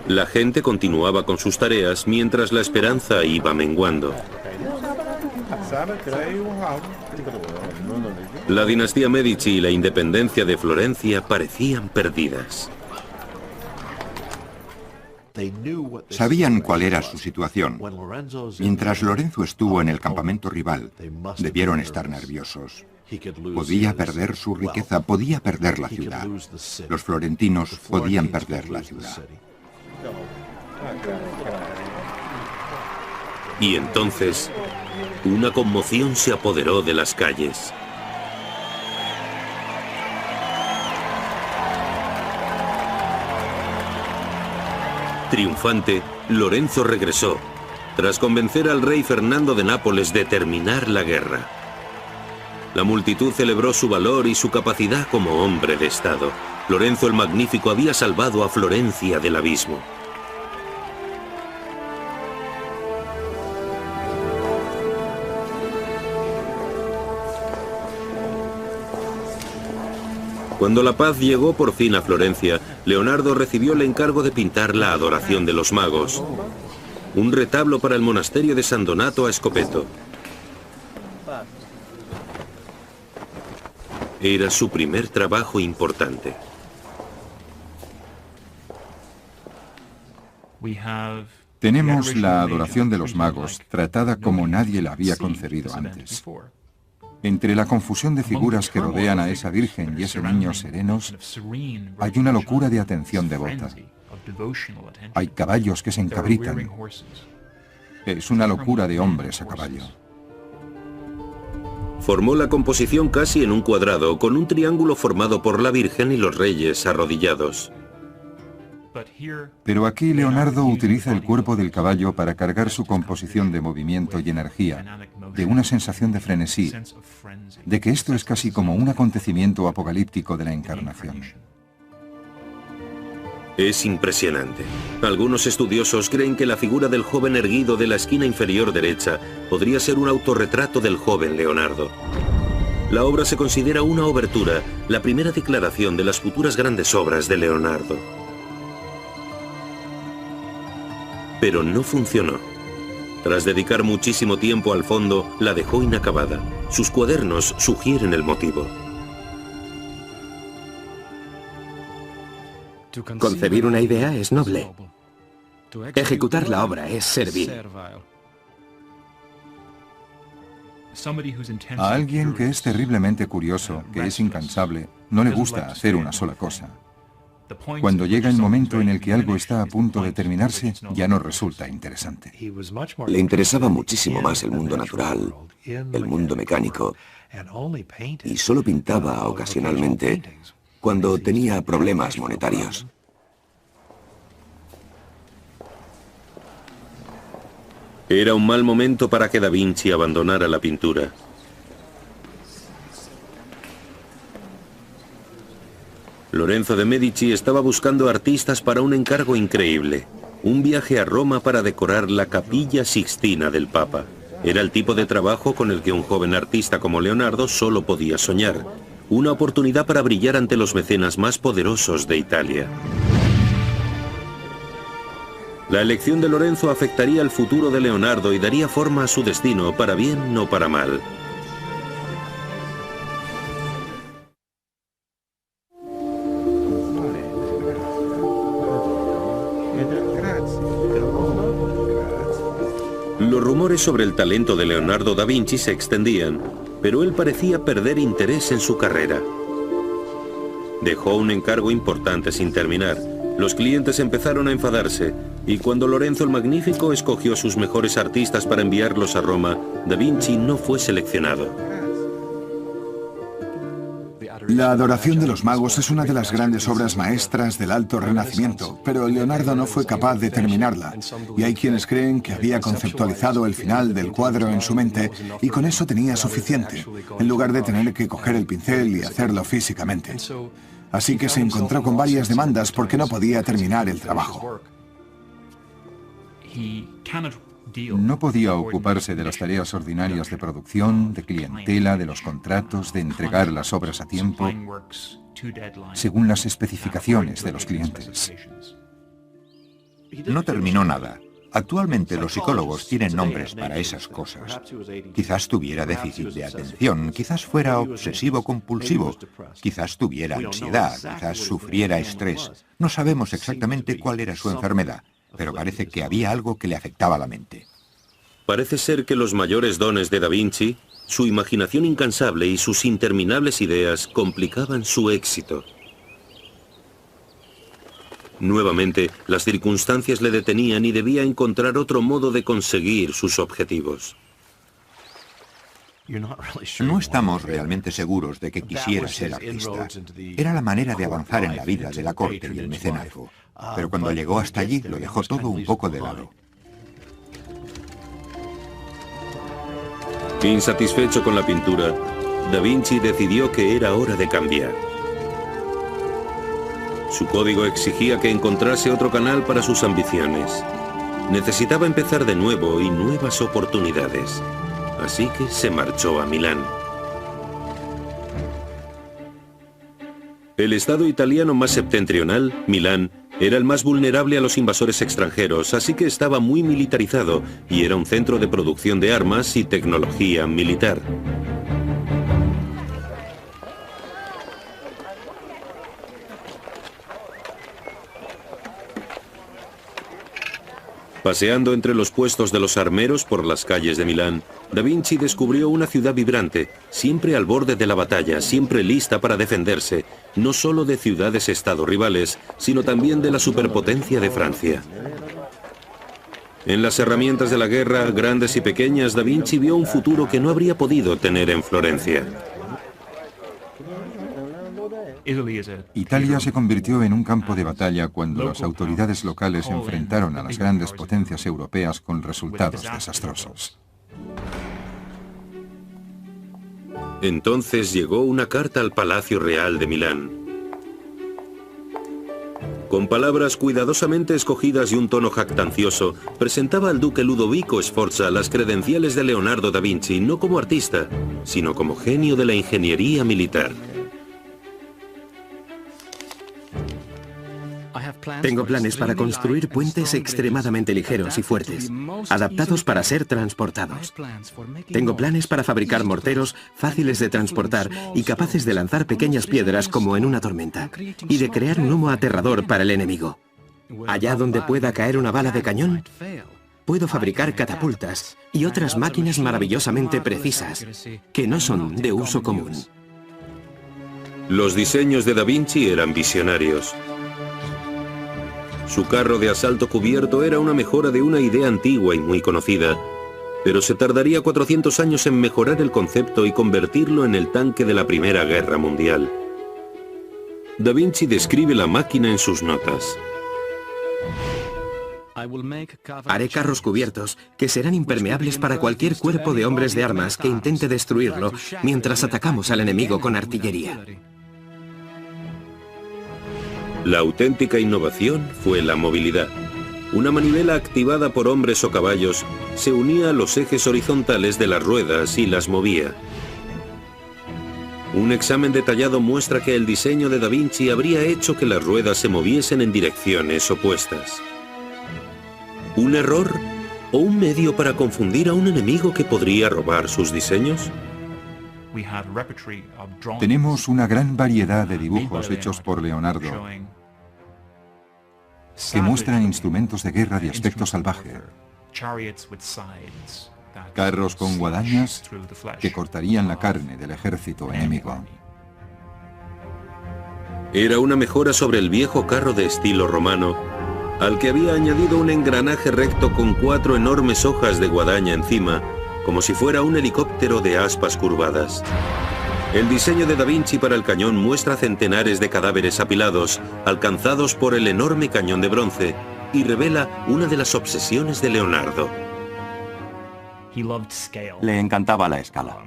La gente continuaba con sus tareas mientras la esperanza iba menguando. La dinastía Medici y la independencia de Florencia parecían perdidas. Sabían cuál era su situación. Mientras Lorenzo estuvo en el campamento rival, debieron estar nerviosos. Podía perder su riqueza, podía perder la ciudad. Los florentinos podían perder la ciudad. Y entonces, una conmoción se apoderó de las calles. Triunfante, Lorenzo regresó, tras convencer al rey Fernando de Nápoles de terminar la guerra. La multitud celebró su valor y su capacidad como hombre de Estado. Lorenzo el Magnífico había salvado a Florencia del abismo. Cuando la paz llegó por fin a Florencia, Leonardo recibió el encargo de pintar la adoración de los magos, un retablo para el monasterio de San Donato a Escopeto. Era su primer trabajo importante. Tenemos la adoración de los magos tratada como nadie la había concebido antes. Entre la confusión de figuras que rodean a esa virgen y ese niño serenos, hay una locura de atención devota. Hay caballos que se encabritan. Es una locura de hombres a caballo. Formó la composición casi en un cuadrado, con un triángulo formado por la Virgen y los reyes arrodillados. Pero aquí Leonardo utiliza el cuerpo del caballo para cargar su composición de movimiento y energía, de una sensación de frenesí, de que esto es casi como un acontecimiento apocalíptico de la Encarnación. Es impresionante. Algunos estudiosos creen que la figura del joven erguido de la esquina inferior derecha podría ser un autorretrato del joven Leonardo. La obra se considera una obertura, la primera declaración de las futuras grandes obras de Leonardo. Pero no funcionó. Tras dedicar muchísimo tiempo al fondo, la dejó inacabada. Sus cuadernos sugieren el motivo. Concebir una idea es noble. Ejecutar la obra es servil. A alguien que es terriblemente curioso, que es incansable, no le gusta hacer una sola cosa. Cuando llega el momento en el que algo está a punto de terminarse, ya no resulta interesante. Le interesaba muchísimo más el mundo natural, el mundo mecánico, y solo pintaba ocasionalmente cuando tenía problemas monetarios. Era un mal momento para que Da Vinci abandonara la pintura. Lorenzo de Medici estaba buscando artistas para un encargo increíble, un viaje a Roma para decorar la Capilla Sixtina del Papa. Era el tipo de trabajo con el que un joven artista como Leonardo solo podía soñar. Una oportunidad para brillar ante los mecenas más poderosos de Italia. La elección de Lorenzo afectaría el futuro de Leonardo y daría forma a su destino, para bien o para mal. Los rumores sobre el talento de Leonardo da Vinci se extendían, pero él parecía perder interés en su carrera. Dejó un encargo importante sin terminar. Los clientes empezaron a enfadarse, y cuando Lorenzo el Magnífico escogió a sus mejores artistas para enviarlos a Roma, da Vinci no fue seleccionado. La adoración de los magos es una de las grandes obras maestras del Alto Renacimiento, pero Leonardo no fue capaz de terminarla, y hay quienes creen que había conceptualizado el final del cuadro en su mente y con eso tenía suficiente, en lugar de tener que coger el pincel y hacerlo físicamente. Así que se encontró con varias demandas porque no podía terminar el trabajo. No podía ocuparse de las tareas ordinarias de producción, de clientela, de los contratos, de entregar las obras a tiempo, según las especificaciones de los clientes. No terminó nada. Actualmente los psicólogos tienen nombres para esas cosas. Quizás tuviera déficit de atención, quizás fuera obsesivo-compulsivo, quizás tuviera ansiedad, quizás sufriera estrés. No sabemos exactamente cuál era su enfermedad, pero parece que había algo que le afectaba la mente. Parece ser que los mayores dones de da Vinci, su imaginación incansable y sus interminables ideas complicaban su éxito. Nuevamente, las circunstancias le detenían y debía encontrar otro modo de conseguir sus objetivos. No estamos realmente seguros de que quisiera ser artista. Era la manera de avanzar en la vida de la corte y el mecenazgo. Pero cuando llegó hasta allí, lo dejó todo un poco de lado. Insatisfecho con la pintura, da Vinci decidió que era hora de cambiar. Su código exigía que encontrase otro canal para sus ambiciones. Necesitaba empezar de nuevo y nuevas oportunidades. Así que se marchó a Milán. El estado italiano más septentrional, Milán, era el más vulnerable a los invasores extranjeros, así que estaba muy militarizado y era un centro de producción de armas y tecnología militar. Paseando entre los puestos de los armeros por las calles de Milán, da Vinci descubrió una ciudad vibrante, siempre al borde de la batalla, siempre lista para defenderse, no solo de ciudades-estado rivales, sino también de la superpotencia de Francia. En las herramientas de la guerra, grandes y pequeñas, da Vinci vio un futuro que no habría podido tener en Florencia. Italia se convirtió en un campo de batalla cuando las autoridades locales enfrentaron a las grandes potencias europeas con resultados desastrosos. Entonces llegó una carta al Palacio Real de Milán. Con palabras cuidadosamente escogidas y un tono jactancioso, presentaba al duque Ludovico Sforza las credenciales de Leonardo da Vinci, no como artista, sino como genio de la ingeniería militar. Tengo planes para construir puentes extremadamente ligeros y fuertes, adaptados para ser transportados. Tengo planes para fabricar morteros fáciles de transportar y capaces de lanzar pequeñas piedras como en una tormenta, y de crear un humo aterrador para el enemigo. Allá donde pueda caer una bala de cañón, puedo fabricar catapultas y otras máquinas maravillosamente precisas, que no son de uso común. Los diseños de da Vinci eran visionarios. Su carro de asalto cubierto era una mejora de una idea antigua y muy conocida, pero se tardaría 400 años en mejorar el concepto y convertirlo en el tanque de la Primera Guerra Mundial. Da Vinci describe la máquina en sus notas. Haré carros cubiertos que serán impermeables para cualquier cuerpo de hombres de armas que intente destruirlo mientras atacamos al enemigo con artillería. La auténtica innovación fue la movilidad. Una manivela activada por hombres o caballos se unía a los ejes horizontales de las ruedas y las movía. Un examen detallado muestra que el diseño de Da Vinci habría hecho que las ruedas se moviesen en direcciones opuestas. ¿Un error o un medio para confundir a un enemigo que podría robar sus diseños? Tenemos una gran variedad de dibujos hechos por Leonardo que muestran instrumentos de guerra de aspecto salvaje, carros con guadañas que cortarían la carne del ejército enemigo. Era una mejora sobre el viejo carro de estilo romano, al que había añadido un engranaje recto con 4 enormes hojas de guadaña encima, como si fuera un helicóptero de aspas curvadas. El diseño de Da Vinci para el cañón muestra centenares de cadáveres apilados, alcanzados por el enorme cañón de bronce, y revela una de las obsesiones de Leonardo. Le encantaba la escala.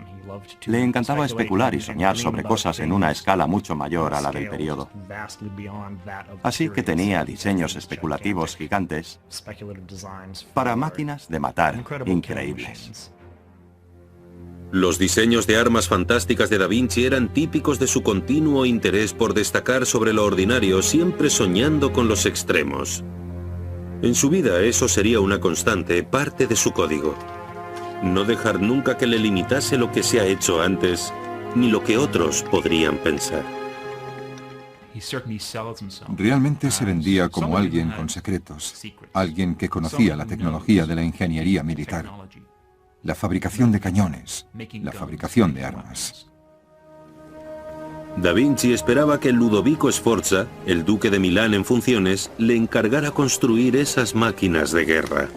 Le encantaba especular y soñar sobre cosas en una escala mucho mayor a la del periodo. Así que tenía diseños especulativos gigantes para máquinas de matar increíbles. Los diseños de armas fantásticas de Da Vinci eran típicos de su continuo interés por destacar sobre lo ordinario, siempre soñando con los extremos. En su vida eso sería una constante, parte de su código. No dejar nunca que le limitase lo que se ha hecho antes, ni lo que otros podrían pensar. Realmente se vendía como alguien con secretos, alguien que conocía la tecnología de la ingeniería militar, la fabricación de cañones, la fabricación de armas. Da Vinci esperaba que Ludovico Sforza, el duque de Milán en funciones, le encargara construir esas máquinas de guerra.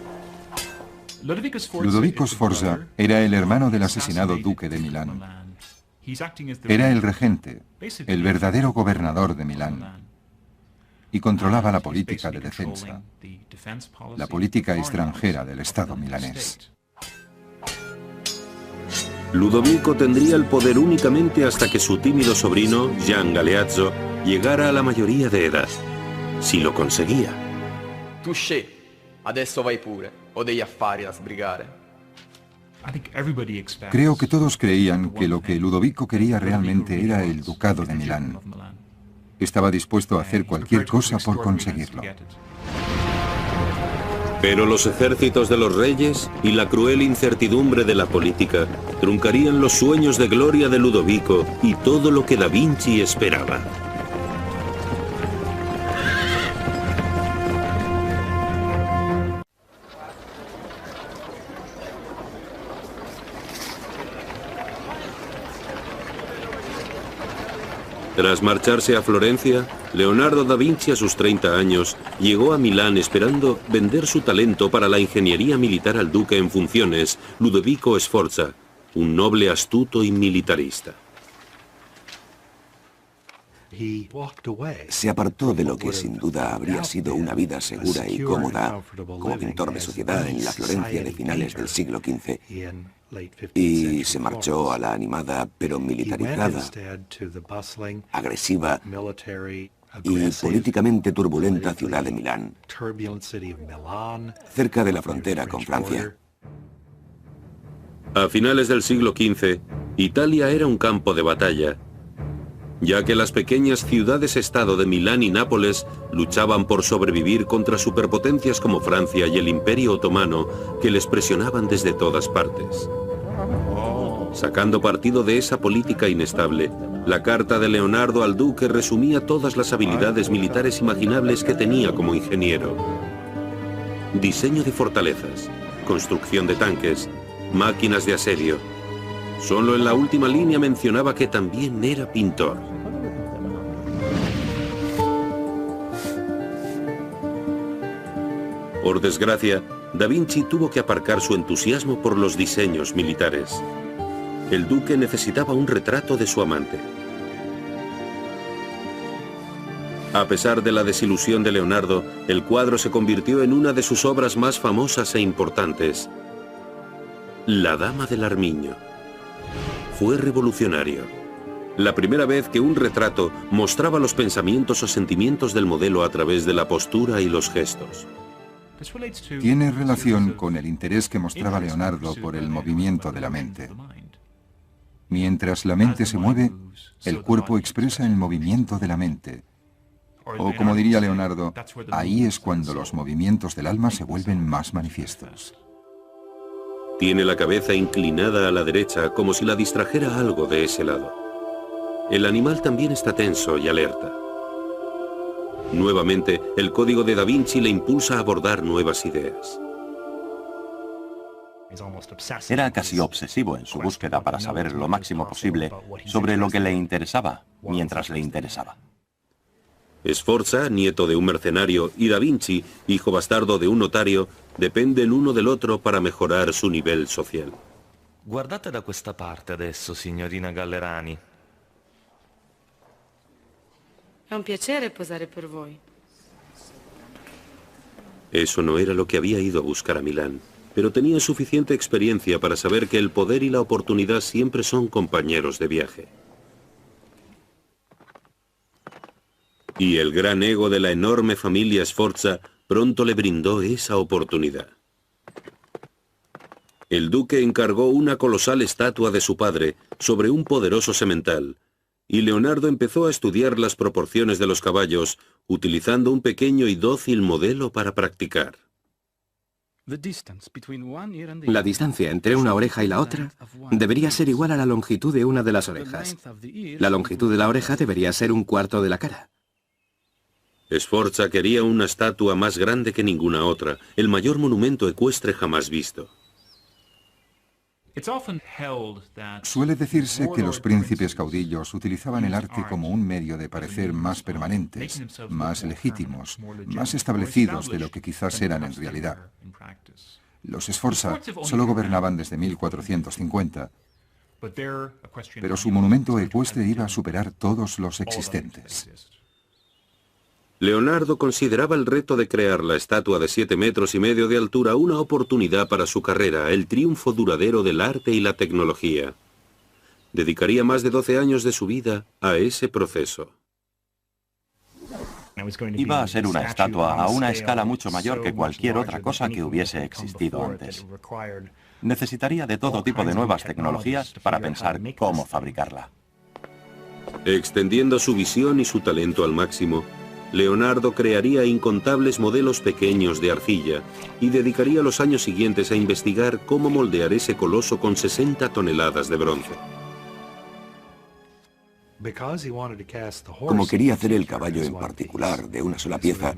Ludovico Sforza era el hermano del asesinado duque de Milán. Era el regente, el verdadero gobernador de Milán, y controlaba la política de defensa, la política extranjera del Estado milanés. Ludovico tendría el poder únicamente hasta que su tímido sobrino, Gian Galeazzo, llegara a la mayoría de edad. Si lo conseguía. Touché, adesso vai pure, ho degli affari da sbrigare. Creo que todos creían que lo que Ludovico quería realmente era el ducado de Milán. Estaba dispuesto a hacer cualquier cosa por conseguirlo. Pero los ejércitos de los reyes y la cruel incertidumbre de la política truncarían los sueños de gloria de Ludovico y todo lo que Da Vinci esperaba. Tras marcharse a Florencia, Leonardo da Vinci a sus 30 años llegó a Milán esperando vender su talento para la ingeniería militar al duque en funciones, Ludovico Sforza, un noble astuto y militarista. Se apartó de lo que sin duda habría sido una vida segura y cómoda como pintor de sociedad en la Florencia de finales del siglo XV y se marchó a la animada pero militarizada, agresiva y políticamente turbulenta ciudad de Milán, cerca de la frontera con Francia. A finales del siglo XV, Italia era un campo de batalla, ya que las pequeñas ciudades-estado de Milán y Nápoles luchaban por sobrevivir contra superpotencias como Francia y el Imperio Otomano, que les presionaban desde todas partes. Sacando partido de esa política inestable, la carta de Leonardo al duque resumía todas las habilidades militares imaginables que tenía como ingeniero. Diseño de fortalezas, construcción de tanques, máquinas de asedio. Solo en la última línea mencionaba que también era pintor. Por desgracia, Da Vinci tuvo que aparcar su entusiasmo por los diseños militares. El duque necesitaba un retrato de su amante. A pesar de la desilusión de Leonardo, el cuadro se convirtió en una de sus obras más famosas e importantes. La Dama del Armiño. Fue revolucionario. La primera vez que un retrato mostraba los pensamientos o sentimientos del modelo a través de la postura y los gestos. Tiene relación con el interés que mostraba Leonardo por el movimiento de la mente. Mientras la mente se mueve, el cuerpo expresa el movimiento de la mente. O como diría Leonardo, ahí es cuando los movimientos del alma se vuelven más manifiestos. Tiene la cabeza inclinada a la derecha como si la distrajera algo de ese lado. El animal también está tenso y alerta. Nuevamente, el código de Da Vinci le impulsa a abordar nuevas ideas. Era casi obsesivo en su búsqueda para saber lo máximo posible sobre lo que le interesaba mientras le interesaba. Sforza, nieto de un mercenario, y Da Vinci, hijo bastardo de un notario, dependen uno del otro para mejorar su nivel social. Guardate da questa parte adesso, signorina Gallerani. È un piacere posare per voi. Eso no era lo que había ido a buscar a Milán, pero tenía suficiente experiencia para saber que el poder y la oportunidad siempre son compañeros de viaje. Y el gran ego de la enorme familia Sforza pronto le brindó esa oportunidad. El duque encargó una colosal estatua de su padre sobre un poderoso semental, y Leonardo empezó a estudiar las proporciones de los caballos, utilizando un pequeño y dócil modelo para practicar. La distancia entre una oreja y la otra debería ser igual a la longitud de una de las orejas. La longitud de la oreja debería ser un cuarto de la cara. Sforza quería una estatua más grande que ninguna otra, el mayor monumento ecuestre jamás visto. Suele decirse que los príncipes caudillos utilizaban el arte como un medio de parecer más permanentes, más legítimos, más establecidos de lo que quizás eran en realidad. Los Sforza solo gobernaban desde 1450, pero su monumento ecuestre iba a superar todos los existentes. Leonardo consideraba el reto de crear la estatua de 7,5 metros de altura una oportunidad para su carrera, el triunfo duradero del arte y la tecnología. Dedicaría más de 12 años de su vida a ese proceso. Iba a ser una estatua a una escala mucho mayor que cualquier otra cosa que hubiese existido antes. Necesitaría de todo tipo de nuevas tecnologías para pensar cómo fabricarla. Extendiendo su visión y su talento al máximo, Leonardo crearía incontables modelos pequeños de arcilla y dedicaría los años siguientes a investigar cómo moldear ese coloso con 60 toneladas de bronce. Como quería hacer el caballo en particular de una sola pieza,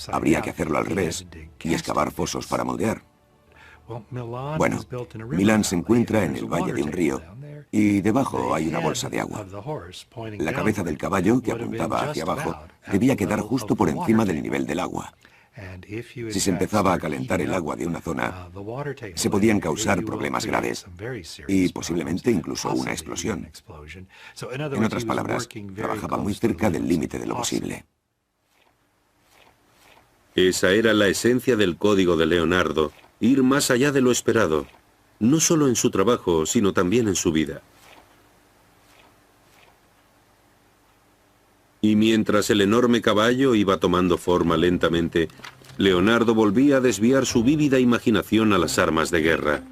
habría que hacerlo al revés y excavar fosos para moldear. Bueno, Milán se encuentra en el valle de un río y debajo hay una bolsa de agua. La cabeza del caballo, que apuntaba hacia abajo, debía quedar justo por encima del nivel del agua. Si se empezaba a calentar el agua de una zona, se podían causar problemas graves y posiblemente incluso una explosión. En otras palabras, trabajaba muy cerca del límite de lo posible. Esa era la esencia del código de Leonardo, ir más allá de lo esperado, no solo en su trabajo, sino también en su vida. Y mientras el enorme caballo iba tomando forma lentamente, Leonardo volvía a desviar su vívida imaginación a las armas de guerra.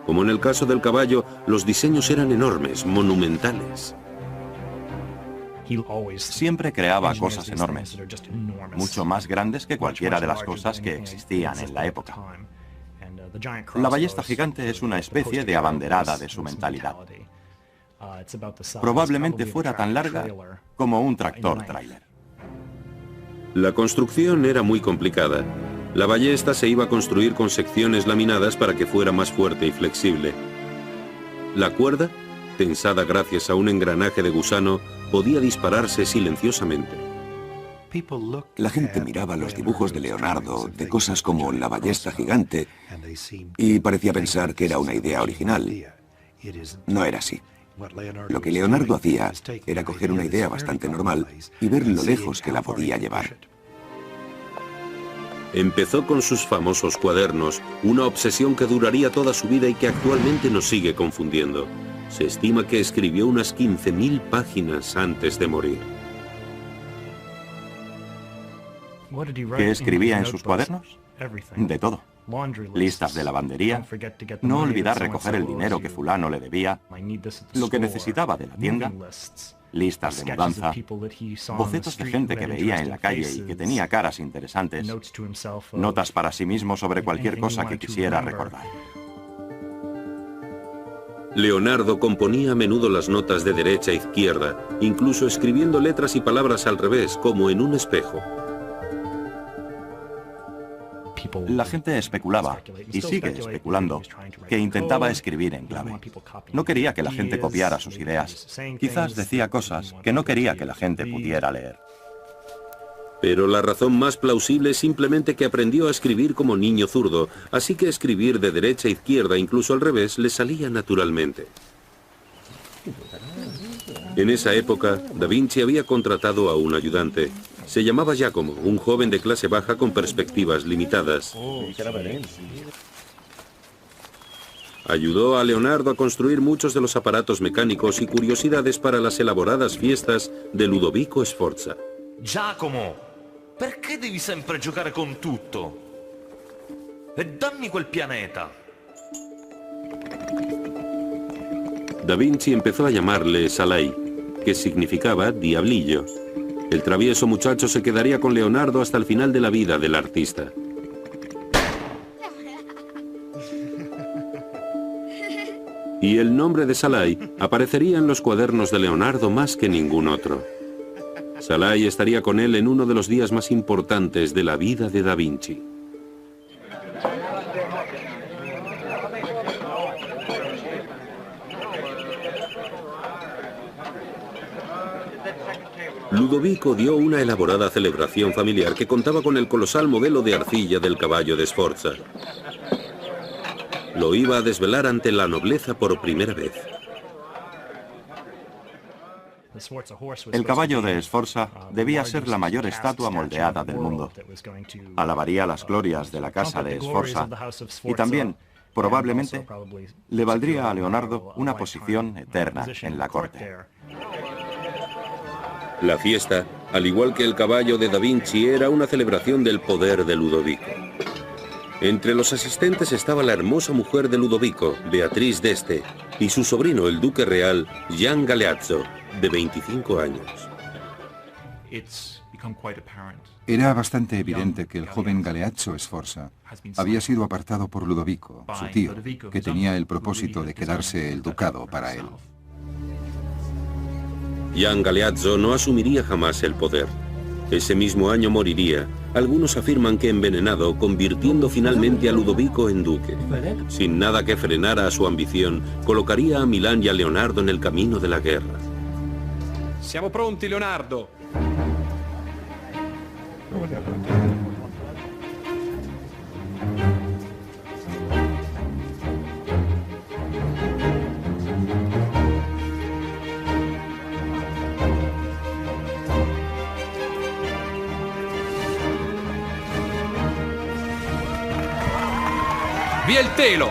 Como en el caso del caballo, los diseños eran enormes, monumentales. Siempre creaba cosas enormes, mucho más grandes que cualquiera de las cosas que existían en la época. La ballesta gigante es una especie de abanderada de su mentalidad. Probablemente fuera tan larga como un tractor-trailer. La construcción era muy complicada. La ballesta se iba a construir con secciones laminadas para que fuera más fuerte y flexible. La cuerda, tensada gracias a un engranaje de gusano, podía dispararse silenciosamente. La gente miraba los dibujos de Leonardo de cosas como la ballesta gigante y parecía pensar que era una idea original. No era así. Lo que Leonardo hacía era coger una idea bastante normal y ver lo lejos que la podía llevar. Empezó con sus famosos cuadernos, una obsesión que duraría toda su vida y que actualmente nos sigue confundiendo. Se estima que escribió unas 15.000 páginas antes de morir. ¿Qué escribía en sus cuadernos? De todo. Listas de lavandería, no olvidar recoger el dinero que fulano le debía, lo que necesitaba de la tienda, listas de mudanza, bocetos de gente que veía en la calle y que tenía caras interesantes, notas para sí mismo sobre cualquier cosa que quisiera recordar. Leonardo componía a menudo las notas de derecha a izquierda, incluso escribiendo letras y palabras al revés, como en un espejo. La gente especulaba, y sigue especulando, que intentaba escribir en clave. No quería que la gente copiara sus ideas. Quizás decía cosas que no quería que la gente pudiera leer. Pero la razón más plausible es simplemente que aprendió a escribir como niño zurdo, así que escribir de derecha a izquierda, incluso al revés, le salía naturalmente. En esa época, Da Vinci había contratado a un ayudante. Se llamaba Giacomo, un joven de clase baja con perspectivas limitadas. Ayudó a Leonardo a construir muchos de los aparatos mecánicos y curiosidades para las elaboradas fiestas de Ludovico Sforza. Giacomo, perché devi sempre giocare con tutto? E dammi quel pianeta. Da Vinci empezó a llamarle Salai, que significaba diablillo. El travieso muchacho se quedaría con Leonardo hasta el final de la vida del artista. Y el nombre de Salai aparecería en los cuadernos de Leonardo más que ningún otro. Salai estaría con él en uno de los días más importantes de la vida de Da Vinci. Ludovico dio una elaborada celebración familiar que contaba con el colosal modelo de arcilla del caballo de Sforza. Lo iba a desvelar ante la nobleza por primera vez. El caballo de Sforza debía ser la mayor estatua moldeada del mundo. Alabaría las glorias de la casa de Sforza y también, probablemente, le valdría a Leonardo una posición eterna en la corte. La fiesta, al igual que el caballo de Da Vinci, era una celebración del poder de Ludovico. Entre los asistentes estaba la hermosa mujer de Ludovico, Beatriz d'Este, y su sobrino, el duque real, Gian Galeazzo, de 25 años. Era bastante evidente que el joven Galeazzo Sforza había sido apartado por Ludovico, su tío, que tenía el propósito de quedarse el ducado para él. Gian Galeazzo no asumiría jamás el poder. Ese mismo año moriría. Algunos afirman que envenenado, convirtiendo finalmente a Ludovico en duque. Sin nada que frenara a su ambición, colocaría a Milán y a Leonardo en el camino de la guerra. Siamo pronti, Leonardo. ¡Via il telo!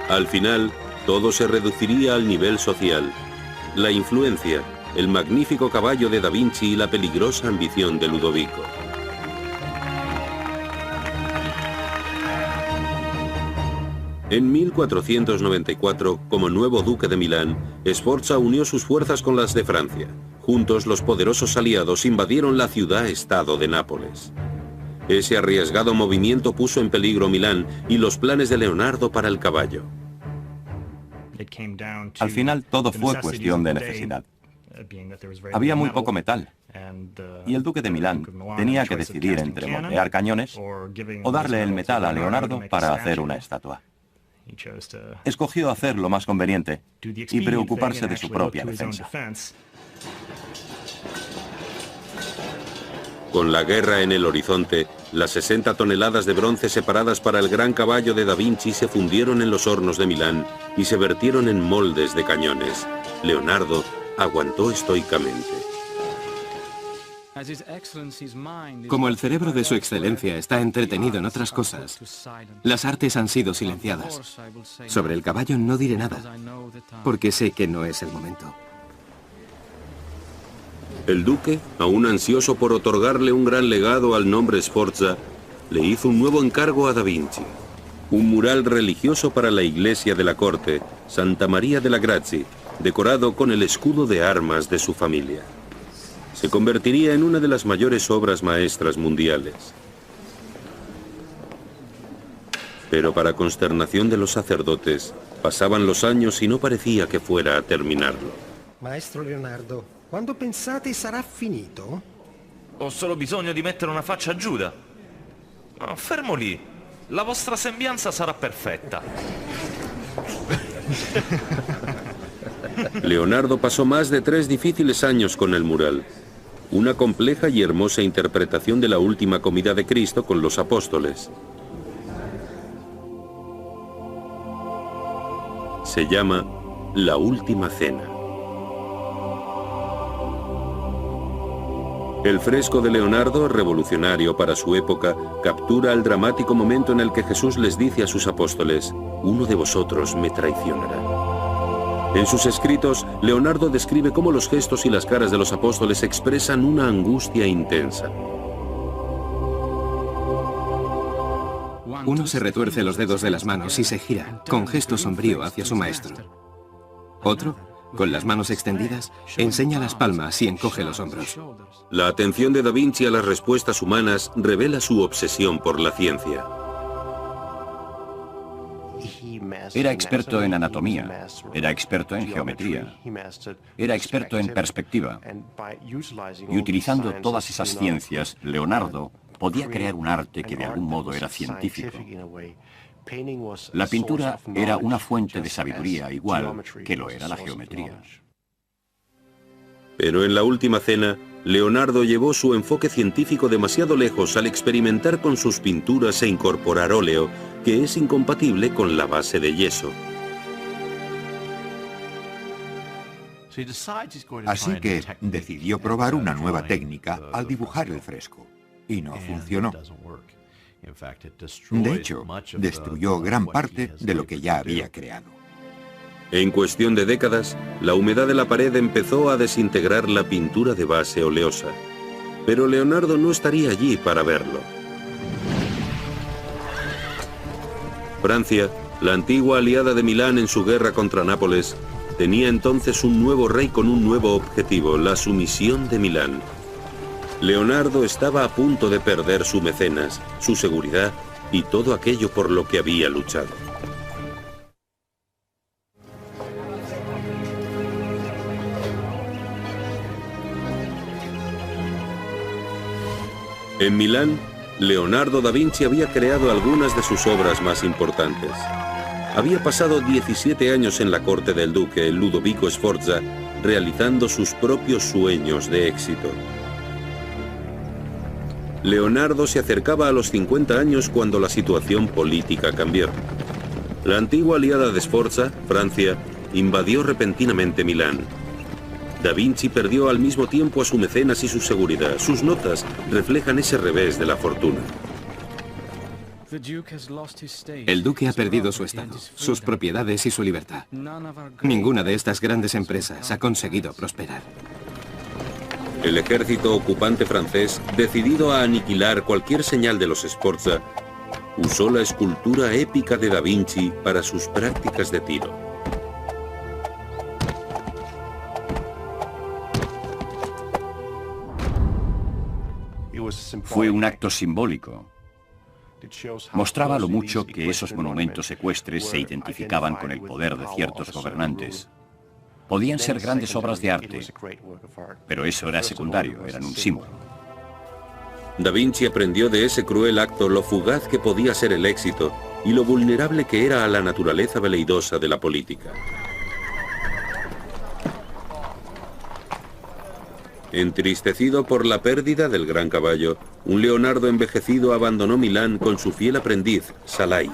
Al final, todo se reduciría al nivel social. La influencia, el magnífico caballo de Da Vinci y la peligrosa ambición de Ludovico. En 1494, como nuevo duque de Milán, Sforza unió sus fuerzas con las de Francia. Juntos, los poderosos aliados invadieron la ciudad-estado de Nápoles. Ese arriesgado movimiento puso en peligro Milán y los planes de Leonardo para el caballo. Al final todo fue cuestión de necesidad. Había muy poco metal, y el duque de Milán tenía que decidir entre moldear cañones o darle el metal a Leonardo para hacer una estatua. Escogió hacer lo más conveniente y preocuparse de su propia defensa. Con la guerra en el horizonte, las 60 toneladas de bronce separadas para el gran caballo de Da Vinci se fundieron en los hornos de Milán y se vertieron en moldes de cañones. Leonardo aguantó estoicamente. Como el cerebro de su excelencia está entretenido en otras cosas, las artes han sido silenciadas. Sobre el caballo no diré nada, porque sé que no es el momento. El duque, aún ansioso por otorgarle un gran legado al nombre Sforza, le hizo un nuevo encargo a Da Vinci. Un mural religioso para la iglesia de la corte, Santa María della Grazie, decorado con el escudo de armas de su familia. Se convertiría en una de las mayores obras maestras mundiales. Pero para consternación de los sacerdotes, pasaban los años y no parecía que fuera a terminarlo. Maestro Leonardo, quando pensate sarà finito? Ho solo bisogno di mettere una faccia a Giuda. No, fermo lì. La vostra sembianza sarà perfetta. Leonardo pasó más de 3 difíciles años con el mural. Una compleja y hermosa interpretación de la última comida de Cristo con los apóstoles. Se llama La Última Cena. El fresco de Leonardo, revolucionario para su época, captura el dramático momento en el que Jesús les dice a sus apóstoles: uno de vosotros me traicionará. En sus escritos, Leonardo describe cómo los gestos y las caras de los apóstoles expresan una angustia intensa. Uno se retuerce los dedos de las manos y se gira, con gesto sombrío, hacia su maestro. Otro, con las manos extendidas, enseña las palmas y encoge los hombros. La atención de Da Vinci a las respuestas humanas revela su obsesión por la ciencia. Era experto en anatomía, era experto en geometría, era experto en perspectiva. Y utilizando todas esas ciencias, Leonardo podía crear un arte que de algún modo era científico. La pintura era una fuente de sabiduría igual que lo era la geometría. Pero en La Última Cena, Leonardo llevó su enfoque científico demasiado lejos al experimentar con sus pinturas e incorporar óleo, que es incompatible con la base de yeso. Así que decidió probar una nueva técnica al dibujar el fresco, y no funcionó. De hecho, destruyó gran parte de lo que ya había creado. En cuestión de décadas, la humedad de la pared empezó a desintegrar la pintura de base oleosa. Pero Leonardo no estaría allí para verlo. Francia, la antigua aliada de Milán en su guerra contra Nápoles, tenía entonces un nuevo rey con un nuevo objetivo: la sumisión de Milán. Leonardo estaba a punto de perder su mecenas, su seguridad y todo aquello por lo que había luchado. En Milán, Leonardo da Vinci había creado algunas de sus obras más importantes. Había pasado 17 años en la corte del duque Ludovico Sforza, realizando sus propios sueños de éxito. Leonardo se acercaba a los 50 años cuando la situación política cambió. La antigua aliada de Sforza, Francia, invadió repentinamente Milán. Da Vinci perdió al mismo tiempo a su mecenas y su seguridad. Sus notas reflejan ese revés de la fortuna. El duque ha perdido su estado, sus propiedades y su libertad. Ninguna de estas grandes empresas ha conseguido prosperar. El ejército ocupante francés, decidido a aniquilar cualquier señal de los Sforza, usó la escultura épica de Da Vinci para sus prácticas de tiro. Fue un acto simbólico. Mostraba lo mucho que esos monumentos ecuestres se identificaban con el poder de ciertos gobernantes. Podían ser grandes obras de arte, pero eso era secundario, eran un símbolo. Da Vinci aprendió de ese cruel acto lo fugaz que podía ser el éxito y lo vulnerable que era a la naturaleza veleidosa de la política. Entristecido por la pérdida del gran caballo, un Leonardo envejecido abandonó Milán con su fiel aprendiz, Salai.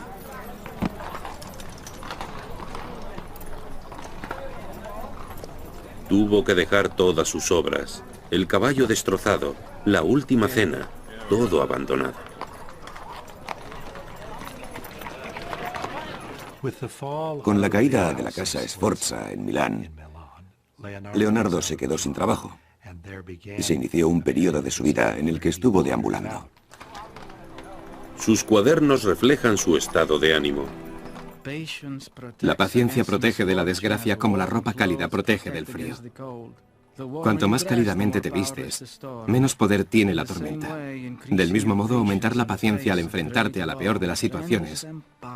Tuvo que dejar todas sus obras, el caballo destrozado, la última cena, todo abandonado. Con la caída de la casa Sforza en Milán, Leonardo se quedó sin trabajo. y se inició un periodo de su vida en el que estuvo deambulando. Sus cuadernos reflejan su estado de ánimo. La paciencia protege de la desgracia como la ropa cálida protege del frío. Cuanto más cálidamente te vistes, menos poder tiene la tormenta. Del mismo modo, aumentar la paciencia al enfrentarte a la peor de las situaciones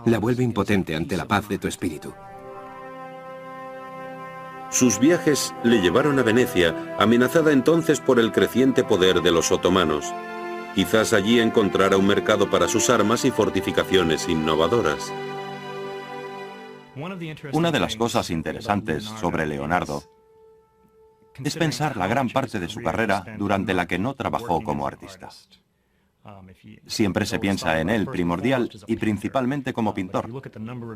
la vuelve impotente ante la paz de tu espíritu. Sus viajes le llevaron a Venecia, amenazada entonces por el creciente poder de los otomanos. Quizás allí encontrara un mercado para sus armas y fortificaciones innovadoras. Una de las cosas interesantes sobre Leonardo es pensar la gran parte de su carrera durante la que no trabajó como artista. Siempre se piensa en él primordial y principalmente como pintor,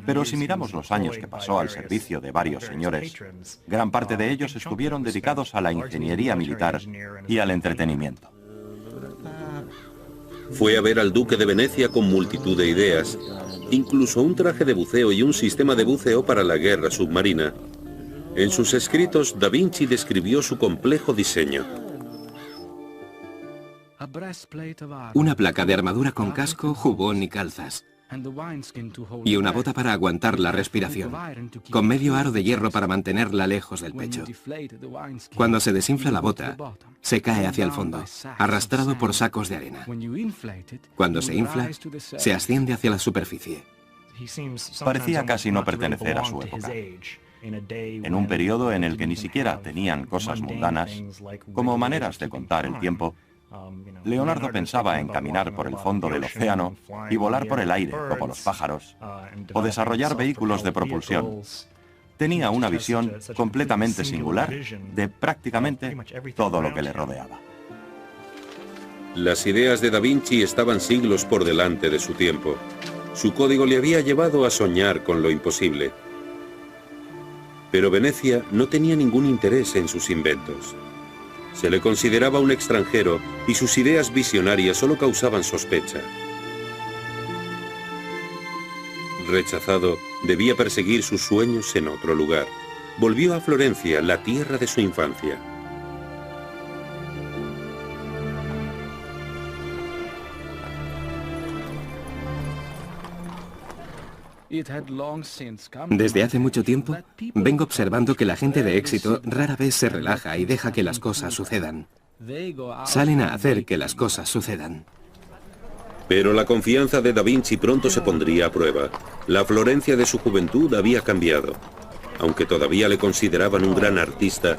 pero si miramos los años que pasó al servicio de varios señores, gran parte de ellos estuvieron dedicados a la ingeniería militar y al entretenimiento. Fue a ver al duque de Venecia con multitud de ideas, incluso un traje de buceo y un sistema de buceo para la guerra submarina. En sus escritos, Da Vinci describió su complejo diseño. Una placa de armadura con casco, jubón y calzas. Y una bota para aguantar la respiración, con medio aro de hierro para mantenerla lejos del pecho. Cuando se desinfla la bota, se cae hacia el fondo, arrastrado por sacos de arena. Cuando se infla, se asciende hacia la superficie. Parecía casi no pertenecer a su época, en un periodo en el que ni siquiera tenían cosas mundanas, como maneras de contar el tiempo. Leonardo pensaba en caminar por el fondo del océano y volar por el aire como los pájaros, o desarrollar vehículos de propulsión. Tenía una visión completamente singular de prácticamente todo lo que le rodeaba. Las ideas de Da Vinci estaban siglos por delante de su tiempo. Su código le había llevado a soñar con lo imposible. Pero Venecia no tenía ningún interés en sus inventos. Se le consideraba un extranjero y sus ideas visionarias solo causaban sospecha. Rechazado, debía perseguir sus sueños en otro lugar. Volvió a Florencia, la tierra de su infancia. Desde hace mucho tiempo, vengo observando que la gente de éxito rara vez se relaja y deja que las cosas sucedan. Salen a hacer que las cosas sucedan. Pero la confianza de Da Vinci pronto se pondría a prueba. La Florencia de su juventud había cambiado. Aunque todavía le consideraban un gran artista,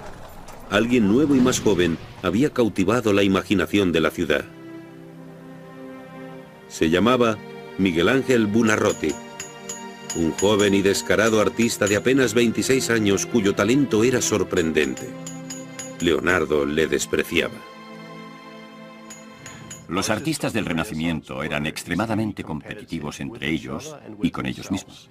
alguien nuevo y más joven había cautivado la imaginación de la ciudad. Se llamaba Miguel Ángel Buonarroti. Un joven y descarado artista de apenas 26 años cuyo talento era sorprendente. Leonardo le despreciaba. Los artistas del Renacimiento eran extremadamente competitivos entre ellos y con ellos mismos.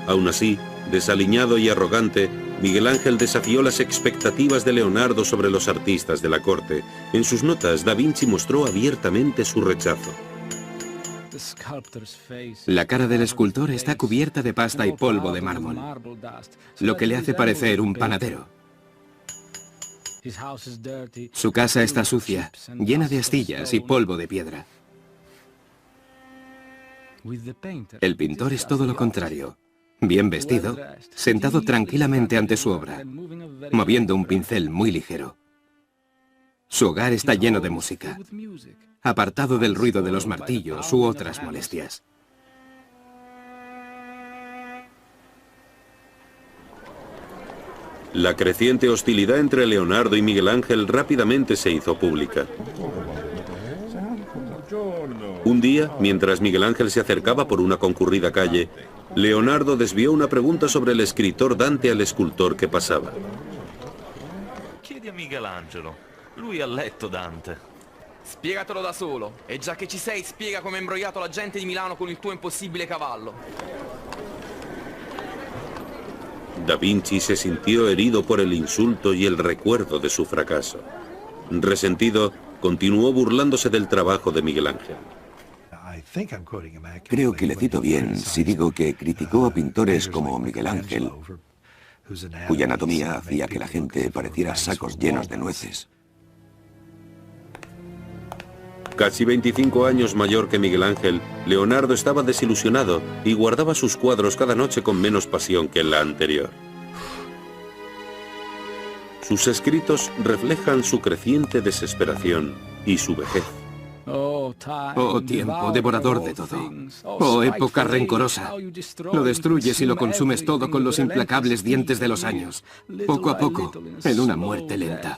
Aún así, desaliñado y arrogante, Miguel Ángel desafió las expectativas de Leonardo sobre los artistas de la corte. En sus notas, Da Vinci mostró abiertamente su rechazo. La cara del escultor está cubierta de pasta y polvo de mármol, lo que le hace parecer un panadero. Su casa está sucia, llena de astillas y polvo de piedra. El pintor es todo lo contrario. Bien vestido, sentado tranquilamente ante su obra, moviendo un pincel muy ligero. Su hogar está lleno de música, apartado del ruido de los martillos u otras molestias. La creciente hostilidad entre Leonardo y Miguel Ángel rápidamente se hizo pública. Un día, mientras Miguel Ángel se acercaba por una concurrida calle, Leonardo desvió una pregunta sobre el escritor Dante al escultor que pasaba. Chiedi a Michelangelo, lui ha letto Dante. Spiegatelo da solo, e già che ci sei, spiega come hai imbrogliato la gente di Milano con il tuo impossibile cavallo. Da Vinci se sintió herido por el insulto y el recuerdo de su fracaso. Resentido, continuó burlándose del trabajo de Miguel Ángel. Creo que le cito bien si digo que criticó a pintores como Miguel Ángel, cuya anatomía hacía que la gente pareciera sacos llenos de nueces. Casi 25 años mayor que Miguel Ángel, Leonardo estaba desilusionado y guardaba sus cuadros cada noche con menos pasión que en la anterior. Sus escritos reflejan su creciente desesperación y su vejez. Oh tiempo, devorador de todo. Oh época rencorosa. Lo destruyes y lo consumes todo con los implacables dientes de los años. Poco a poco, en una muerte lenta.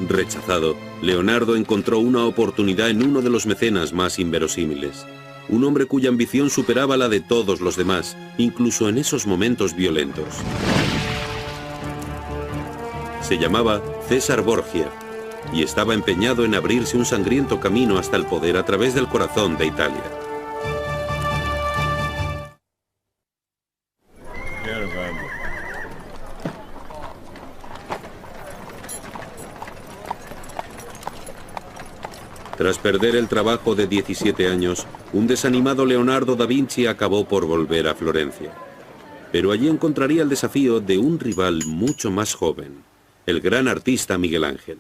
Rechazado, Leonardo encontró una oportunidad en uno de los mecenas más inverosímiles. Un hombre cuya ambición superaba la de todos los demás, incluso en esos momentos violentos. Se llamaba César Borgia y estaba empeñado en abrirse un sangriento camino hasta el poder a través del corazón de Italia. Tras perder el trabajo de 17 años, un desanimado Leonardo da Vinci acabó por volver a Florencia. Pero allí encontraría el desafío de un rival mucho más joven, el gran artista Miguel Ángel.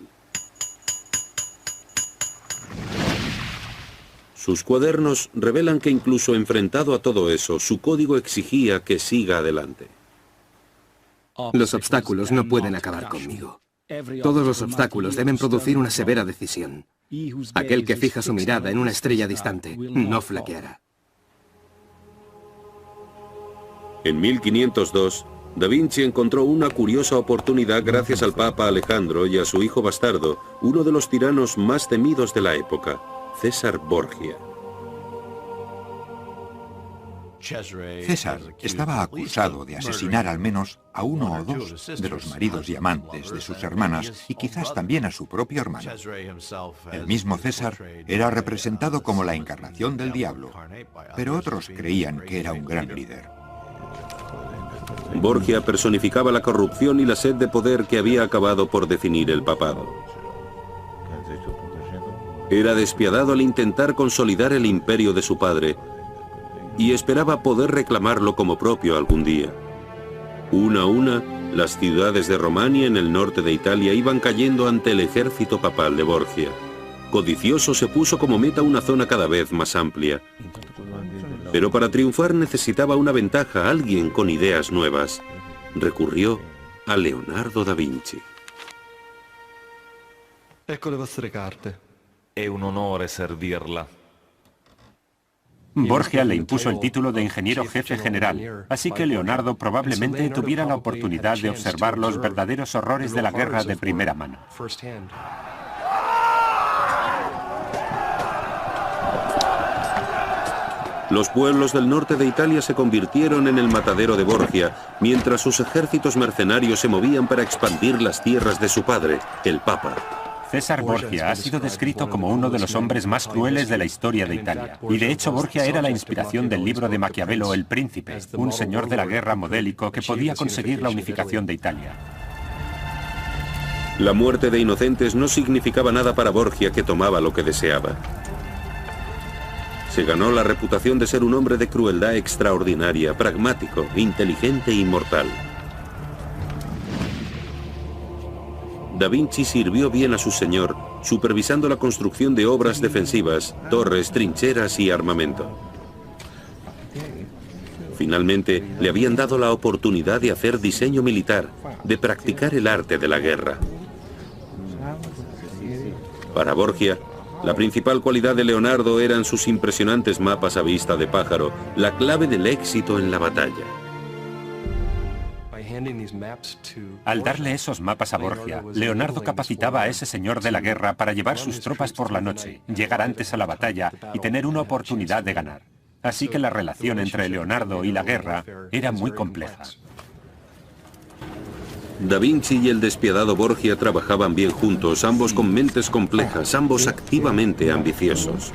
Sus cuadernos revelan que incluso enfrentado a todo eso, su código exigía que siga adelante. Los obstáculos no pueden acabar conmigo. Todos los obstáculos deben producir una severa decisión. Aquel que fija su mirada en una estrella distante no flaqueará. En 1502, Da Vinci encontró una curiosa oportunidad gracias al Papa Alejandro y a su hijo bastardo, uno de los tiranos más temidos de la época, César Borgia. César estaba acusado de asesinar al menos a uno o dos de los maridos y amantes de sus hermanas y quizás también a su propio hermano. El mismo César era representado como la encarnación del diablo, pero otros creían que era un gran líder. Borgia personificaba la corrupción y la sed de poder que había acabado por definir el papado. Era despiadado al intentar consolidar el imperio de su padre y esperaba poder reclamarlo como propio algún día. Una a una, las ciudades de Romania en el norte de Italia iban cayendo ante el ejército papal de Borgia. Codicioso se puso como meta una zona cada vez más amplia. Pero para triunfar necesitaba una ventaja, alguien con ideas nuevas. Recurrió a Leonardo da Vinci. Ecco le vostre carte. È un onore servirla. Borgia le impuso el título de ingeniero jefe general, así que Leonardo probablemente tuviera la oportunidad de observar los verdaderos horrores de la guerra de primera mano. Los pueblos del norte de Italia se convirtieron en el matadero de Borgia, mientras sus ejércitos mercenarios se movían para expandir las tierras de su padre, el Papa. César Borgia ha sido descrito como uno de los hombres más crueles de la historia de Italia. Y de hecho Borgia era la inspiración del libro de Maquiavelo, El Príncipe, un señor de la guerra modélico que podía conseguir la unificación de Italia. La muerte de inocentes no significaba nada para Borgia, que tomaba lo que deseaba. Se ganó la reputación de ser un hombre de crueldad extraordinaria, pragmático, inteligente e inmortal. Da Vinci sirvió bien a su señor, supervisando la construcción de obras defensivas, torres, trincheras y armamento. Finalmente, le habían dado la oportunidad de hacer diseño militar, de practicar el arte de la guerra. Para Borgia, la principal cualidad de Leonardo eran sus impresionantes mapas a vista de pájaro, la clave del éxito en la batalla. Al darle esos mapas a Borgia, Leonardo capacitaba a ese señor de la guerra para llevar sus tropas por la noche, llegar antes a la batalla y tener una oportunidad de ganar. Así que la relación entre Leonardo y la guerra era muy compleja. Da Vinci y el despiadado Borgia trabajaban bien juntos, ambos con mentes complejas, ambos activamente ambiciosos.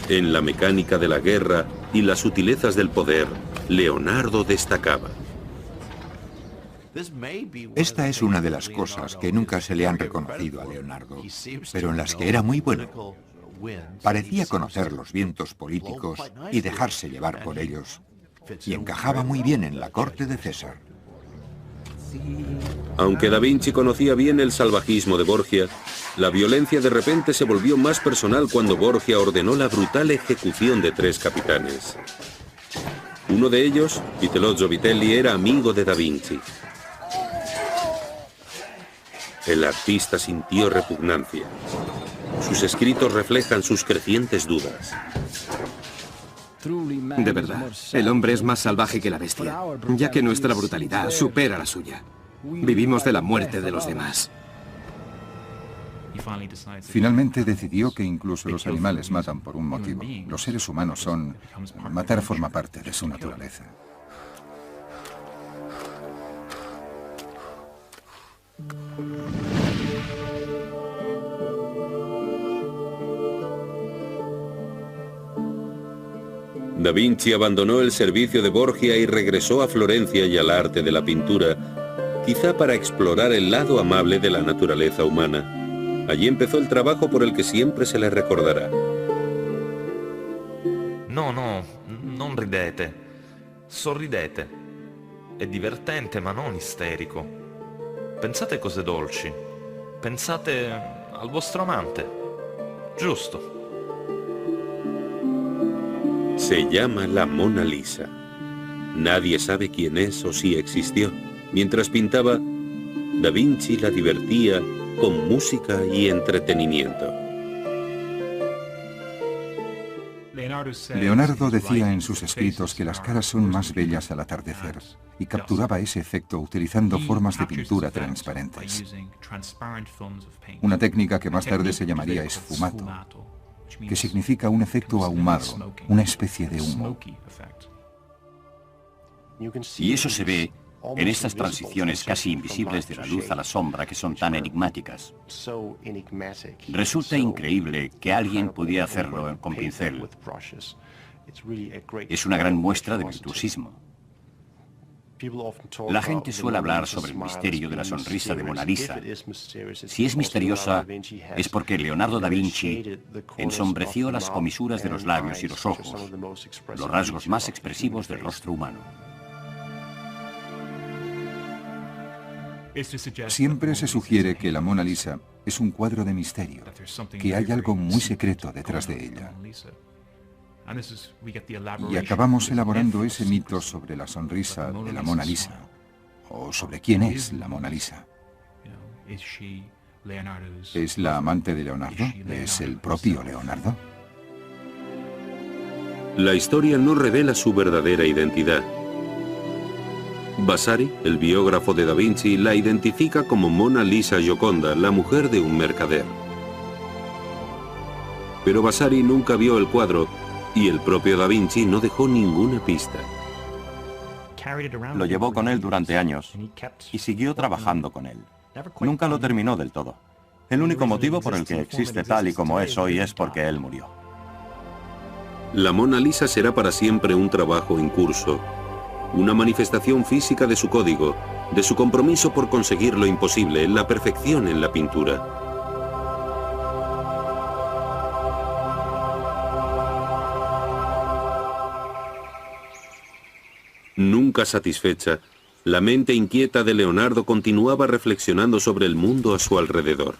En la mecánica de la guerra y las sutilezas del poder, Leonardo destacaba. Esta es una de las cosas que nunca se le han reconocido a Leonardo, pero en las que era muy bueno. Parecía conocer los vientos políticos y dejarse llevar por ellos, y encajaba muy bien en la corte de César. Aunque Da Vinci conocía bien el salvajismo de Borgia, la violencia de repente se volvió más personal cuando Borgia ordenó la brutal ejecución de 3 capitanes. Uno de ellos, Vitellozzo Vitelli, era amigo de Da Vinci. El artista sintió repugnancia. Sus escritos reflejan sus crecientes dudas. De verdad, el hombre es más salvaje que la bestia, ya que nuestra brutalidad supera la suya. Vivimos de la muerte de los demás. Finalmente decidió que incluso los animales matan por un motivo. Los seres humanos son... Matar forma parte de su naturaleza. Da Vinci abandonó el servicio de Borgia y regresó a Florencia y al arte de la pintura, quizá para explorar el lado amable de la naturaleza humana. Allí empezó el trabajo por el que siempre se le recordará. No, non ridete. Sorridete. È divertente ma non isterico. Pensate cose dolci. Pensate al vostro amante. Giusto. Se llama la Mona Lisa. Nadie sabe quién es o si existió. Mientras pintaba, Da Vinci la divertía con música y entretenimiento. Leonardo decía en sus escritos que las caras son más bellas al atardecer y capturaba ese efecto utilizando formas de pintura transparentes. Una técnica que más tarde se llamaría esfumato, que significa un efecto ahumado, una especie de humo. Y eso se ve en estas transiciones casi invisibles de la luz a la sombra que son tan enigmáticas. Resulta increíble que alguien pudiera hacerlo con pincel. Es una gran muestra de virtuosismo. La gente suele hablar sobre el misterio de la sonrisa de Mona Lisa. Si es misteriosa, es porque Leonardo da Vinci ensombreció las comisuras de los labios y los ojos, los rasgos más expresivos del rostro humano. Siempre se sugiere que la Mona Lisa es un cuadro de misterio, que hay algo muy secreto detrás de ella. Y acabamos elaborando ese mito sobre la sonrisa de la Mona Lisa, o sobre quién es la Mona Lisa. ¿Es la amante de Leonardo? ¿Es el propio Leonardo? La historia no revela su verdadera identidad. Vasari, el biógrafo de Da Vinci, la identifica como Mona Lisa Gioconda, la mujer de un mercader. Pero Vasari nunca vio el cuadro y el propio Da Vinci no dejó ninguna pista. Lo llevó con él durante años y siguió trabajando con él. Nunca lo terminó del todo. El único motivo por el que existe tal y como es hoy es porque él murió. La Mona Lisa será para siempre un trabajo en curso, una manifestación física de su código, de su compromiso por conseguir lo imposible, la perfección en la pintura. Nunca satisfecha, la mente inquieta de Leonardo continuaba reflexionando sobre el mundo a su alrededor.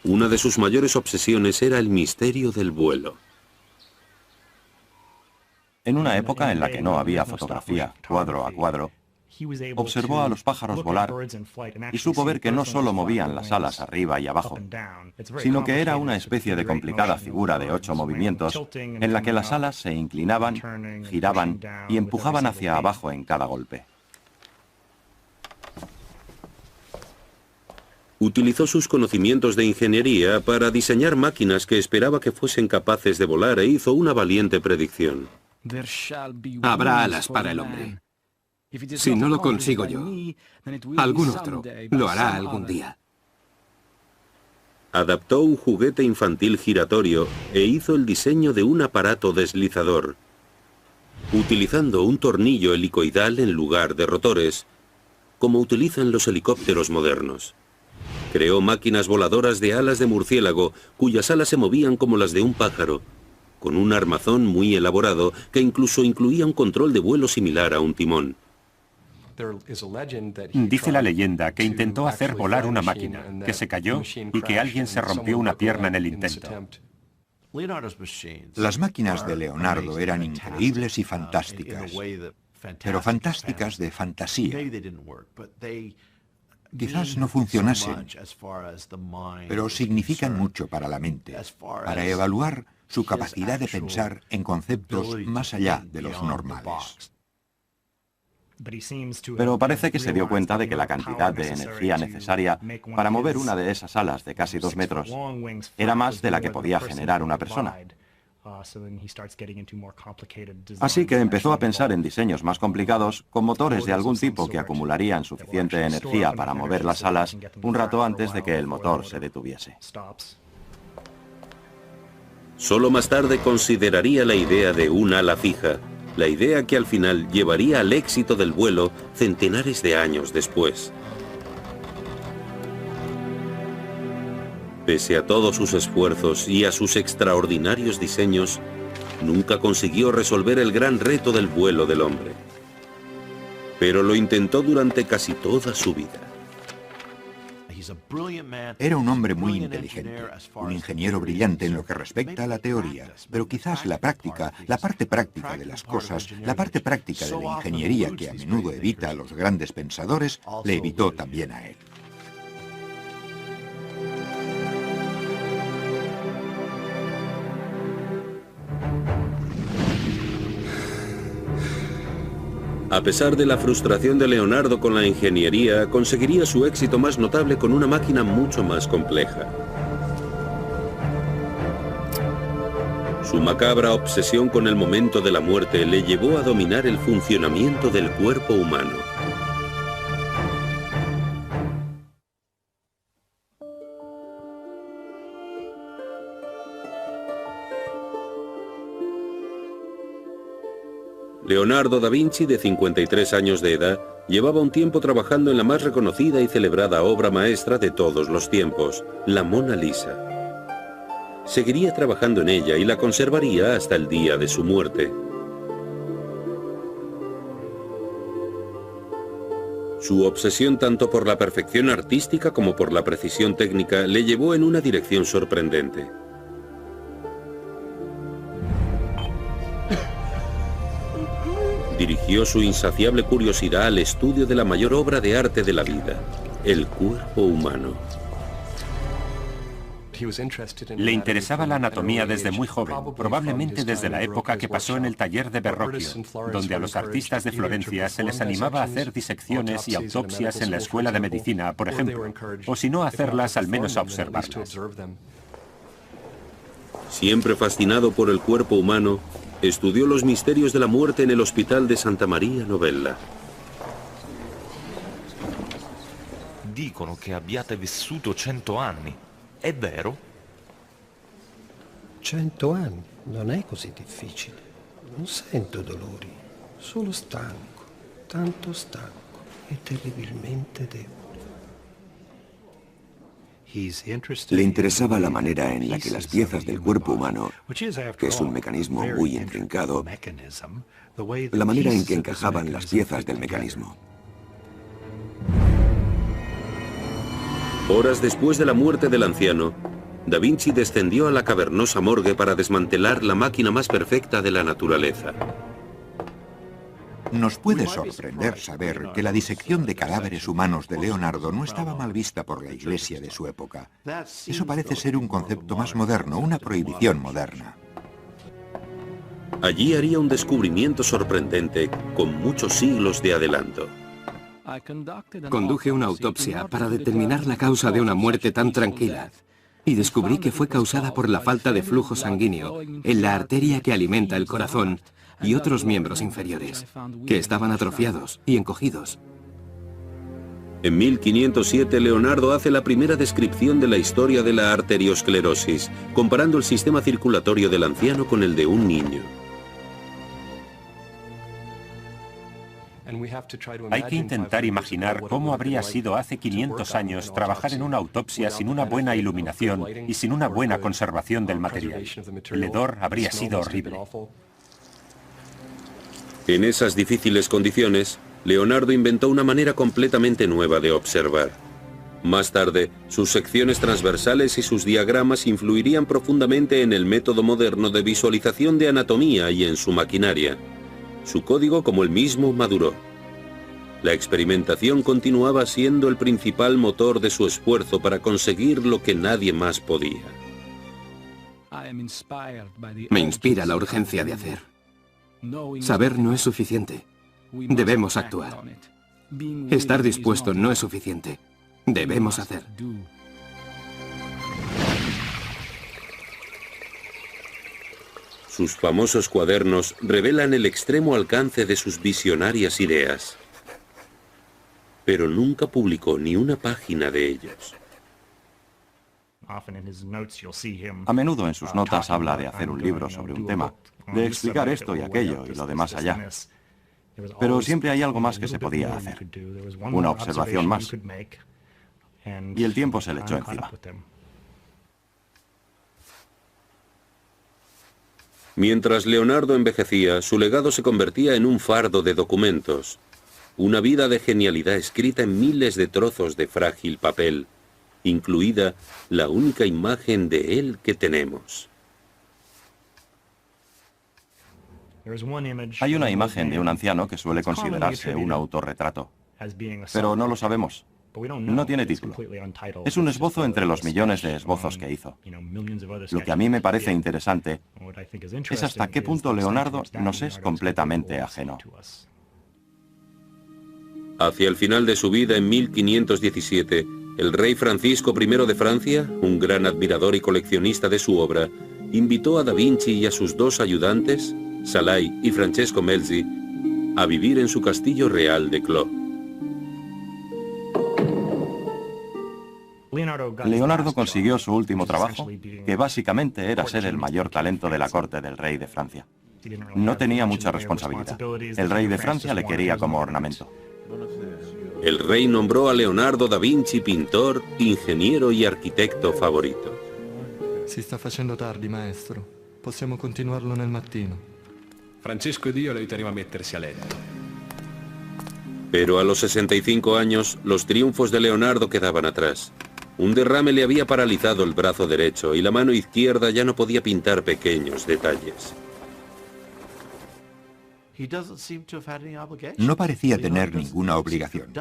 Una de sus mayores obsesiones era el misterio del vuelo. En una época en la que no había fotografía cuadro a cuadro, observó a los pájaros volar y supo ver que no solo movían las alas arriba y abajo, sino que era una especie de complicada figura de 8 movimientos en la que las alas se inclinaban, giraban y empujaban hacia abajo en cada golpe. Utilizó sus conocimientos de ingeniería para diseñar máquinas que esperaba que fuesen capaces de volar e hizo una valiente predicción. Habrá alas para el hombre. Si no lo consigo yo, algún otro lo hará algún día. Adaptó un juguete infantil giratorio e hizo el diseño de un aparato deslizador, utilizando un tornillo helicoidal en lugar de rotores, como utilizan los helicópteros modernos. Creó máquinas voladoras de alas de murciélago, cuyas alas se movían como las de un pájaro, con un armazón muy elaborado que incluso incluía un control de vuelo similar a un timón. Dice la leyenda que intentó hacer volar una máquina, que se cayó y que alguien se rompió una pierna en el intento. Las máquinas de Leonardo eran increíbles y fantásticas, pero fantásticas de fantasía. Quizás no funcionasen, pero significan mucho para la mente, para evaluar su capacidad de pensar en conceptos más allá de los normales. Pero parece que se dio cuenta de que la cantidad de energía necesaria para mover una de esas alas de casi 2 metros era más de la que podía generar una persona. Así que empezó a pensar en diseños más complicados, con motores de algún tipo que acumularían suficiente energía para mover las alas un rato antes de que el motor se detuviese. Solo más tarde consideraría la idea de un ala fija, la idea que al final llevaría al éxito del vuelo centenares de años después. Pese a todos sus esfuerzos y a sus extraordinarios diseños, nunca consiguió resolver el gran reto del vuelo del hombre. Pero lo intentó durante casi toda su vida. Era un hombre muy inteligente, un ingeniero brillante en lo que respecta a la teoría, pero quizás la práctica, la parte práctica de las cosas, la parte práctica de la ingeniería que a menudo evita a los grandes pensadores, le evitó también a él. A pesar de la frustración de Leonardo con la ingeniería, conseguiría su éxito más notable con una máquina mucho más compleja. Su macabra obsesión con el momento de la muerte le llevó a dominar el funcionamiento del cuerpo humano. Leonardo da Vinci, de 53 años de edad, llevaba un tiempo trabajando en la más reconocida y celebrada obra maestra de todos los tiempos, la Mona Lisa. Seguiría trabajando en ella y la conservaría hasta el día de su muerte. Su obsesión tanto por la perfección artística como por la precisión técnica le llevó en una dirección sorprendente. Dirigió su insaciable curiosidad al estudio de la mayor obra de arte de la vida, el cuerpo humano. Le interesaba la anatomía desde muy joven, probablemente desde la época que pasó en el taller de Verrocchio, donde a los artistas de Florencia se les animaba a hacer disecciones y autopsias en la escuela de medicina, por ejemplo, o si no hacerlas, al menos a observarlas. Siempre fascinado por el cuerpo humano, estudió los misterios de la muerte en el Hospital de Santa Maria Novella. Dicono che abbiate vissuto 100 anni. È vero? 100 anni? Non è così difficile. Non sento dolori, solo stanco, tanto stanco e terribilmente debole. Le interesaba la manera en la que las piezas del cuerpo humano, que es un mecanismo muy intrincado, la manera en que encajaban las piezas del mecanismo. Horas después de la muerte del anciano, Da Vinci descendió a la cavernosa morgue para desmantelar la máquina más perfecta de la naturaleza. Nos puede sorprender saber que la disección de cadáveres humanos de Leonardo no estaba mal vista por la Iglesia de su época. Eso parece ser un concepto más moderno, una prohibición moderna. Allí haría un descubrimiento sorprendente con muchos siglos de adelanto. Conduje una autopsia para determinar la causa de una muerte tan tranquila y descubrí que fue causada por la falta de flujo sanguíneo en la arteria que alimenta el corazón y otros miembros inferiores, que estaban atrofiados y encogidos. En 1507, Leonardo hace la primera descripción de la historia de la arteriosclerosis, comparando el sistema circulatorio del anciano con el de un niño. Hay que intentar imaginar cómo habría sido hace 500 años trabajar en una autopsia sin una buena iluminación y sin una buena conservación del material. El hedor habría sido horrible. En esas difíciles condiciones, Leonardo inventó una manera completamente nueva de observar. Más tarde, sus secciones transversales y sus diagramas influirían profundamente en el método moderno de visualización de anatomía y en su maquinaria. Su código, como él mismo, maduró. La experimentación continuaba siendo el principal motor de su esfuerzo para conseguir lo que nadie más podía. Me inspira la urgencia de hacer. Saber no es suficiente. Debemos actuar. Estar dispuesto no es suficiente. Debemos hacer. Sus famosos cuadernos revelan el extremo alcance de sus visionarias ideas. Pero nunca publicó ni una página de ellos. A menudo en sus notas habla de hacer un libro sobre un tema, de explicar esto y aquello y lo demás allá. Pero siempre hay algo más que se podía hacer, una observación más. Y el tiempo se le echó encima. Mientras Leonardo envejecía, su legado se convertía en un fardo de documentos. Una vida de genialidad escrita en miles de trozos de frágil papel, incluida la única imagen de él que tenemos. Hay una imagen de un anciano que suele considerarse un autorretrato, pero no lo sabemos. No tiene título. Es un esbozo entre los millones de esbozos que hizo. Lo que a mí me parece interesante es hasta qué punto Leonardo nos es completamente ajeno. Hacia el final de su vida, en 1517, el rey Francisco I de Francia, un gran admirador y coleccionista de su obra, invitó a Da Vinci y a sus dos ayudantes, Salai y Francesco Melzi, a vivir en su castillo real de Clos. Leonardo consiguió su último trabajo, que básicamente era ser el mayor talento de la corte del rey de Francia. No tenía mucha responsabilidad. El rey de Francia le quería como ornamento. El rey nombró a Leonardo da Vinci pintor, ingeniero y arquitecto favorito. Si sta facendo tardi, maestro. Possiamo continuarlo nel mattino. Francesco ed io le aiuteremo a mettersi a letto. Pero a los 65 años, los triunfos de Leonardo quedaban atrás. Un derrame le había paralizado el brazo derecho y la mano izquierda ya no podía pintar pequeños detalles. No parecía tener ninguna obligación.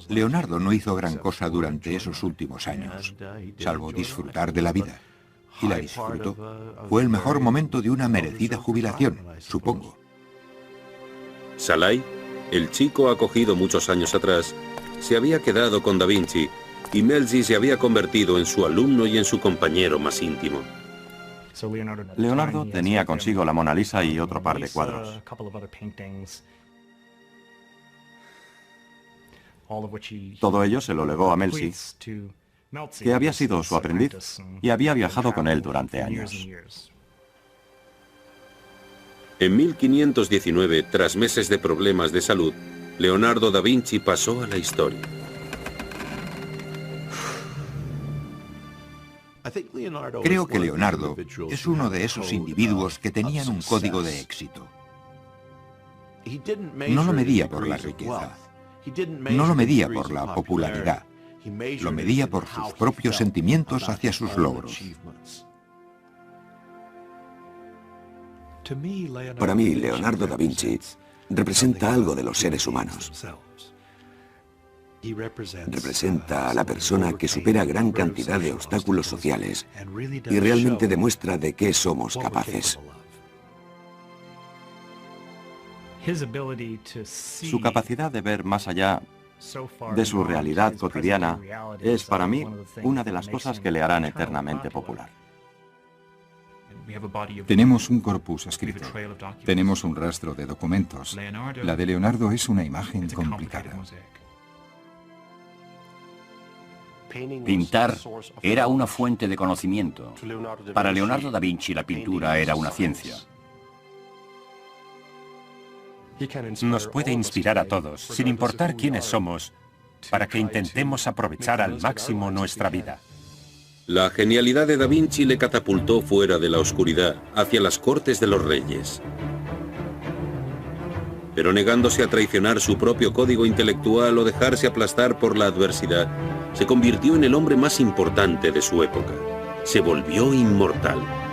Leonardo no hizo gran cosa durante esos últimos años, salvo disfrutar de la vida. Y la disfrutó. Fue el mejor momento de una merecida jubilación, supongo. Salai, el chico acogido muchos años atrás, se había quedado con Da Vinci y Melzi se había convertido en su alumno y en su compañero más íntimo. Leonardo tenía consigo la Mona Lisa y otro par de cuadros. Todo ello se lo legó a Melzi, que había sido su aprendiz y había viajado con él durante años. En 1519, tras meses de problemas de salud, Leonardo da Vinci pasó a la historia. Creo que Leonardo es uno de esos individuos que tenían un código de éxito. No lo medía por la riqueza, no lo medía por la popularidad, lo medía por sus propios sentimientos hacia sus logros. Para mí, Leonardo da Vinci representa algo de los seres humanos. Representa a la persona que supera gran cantidad de obstáculos sociales y realmente demuestra de qué somos capaces. Su capacidad de ver más allá de su realidad cotidiana es para mí una de las cosas que le harán eternamente popular. Tenemos un corpus escrito, tenemos un rastro de documentos. La de Leonardo es una imagen complicada. Pintar era una fuente de conocimiento. Para Leonardo da Vinci la pintura era una ciencia. Nos puede inspirar a todos, sin importar quiénes somos, para que intentemos aprovechar al máximo nuestra vida. La genialidad de Da Vinci le catapultó fuera de la oscuridad, hacia las cortes de los reyes. Pero negándose a traicionar su propio código intelectual o dejarse aplastar por la adversidad, se convirtió en el hombre más importante de su época. Se volvió inmortal.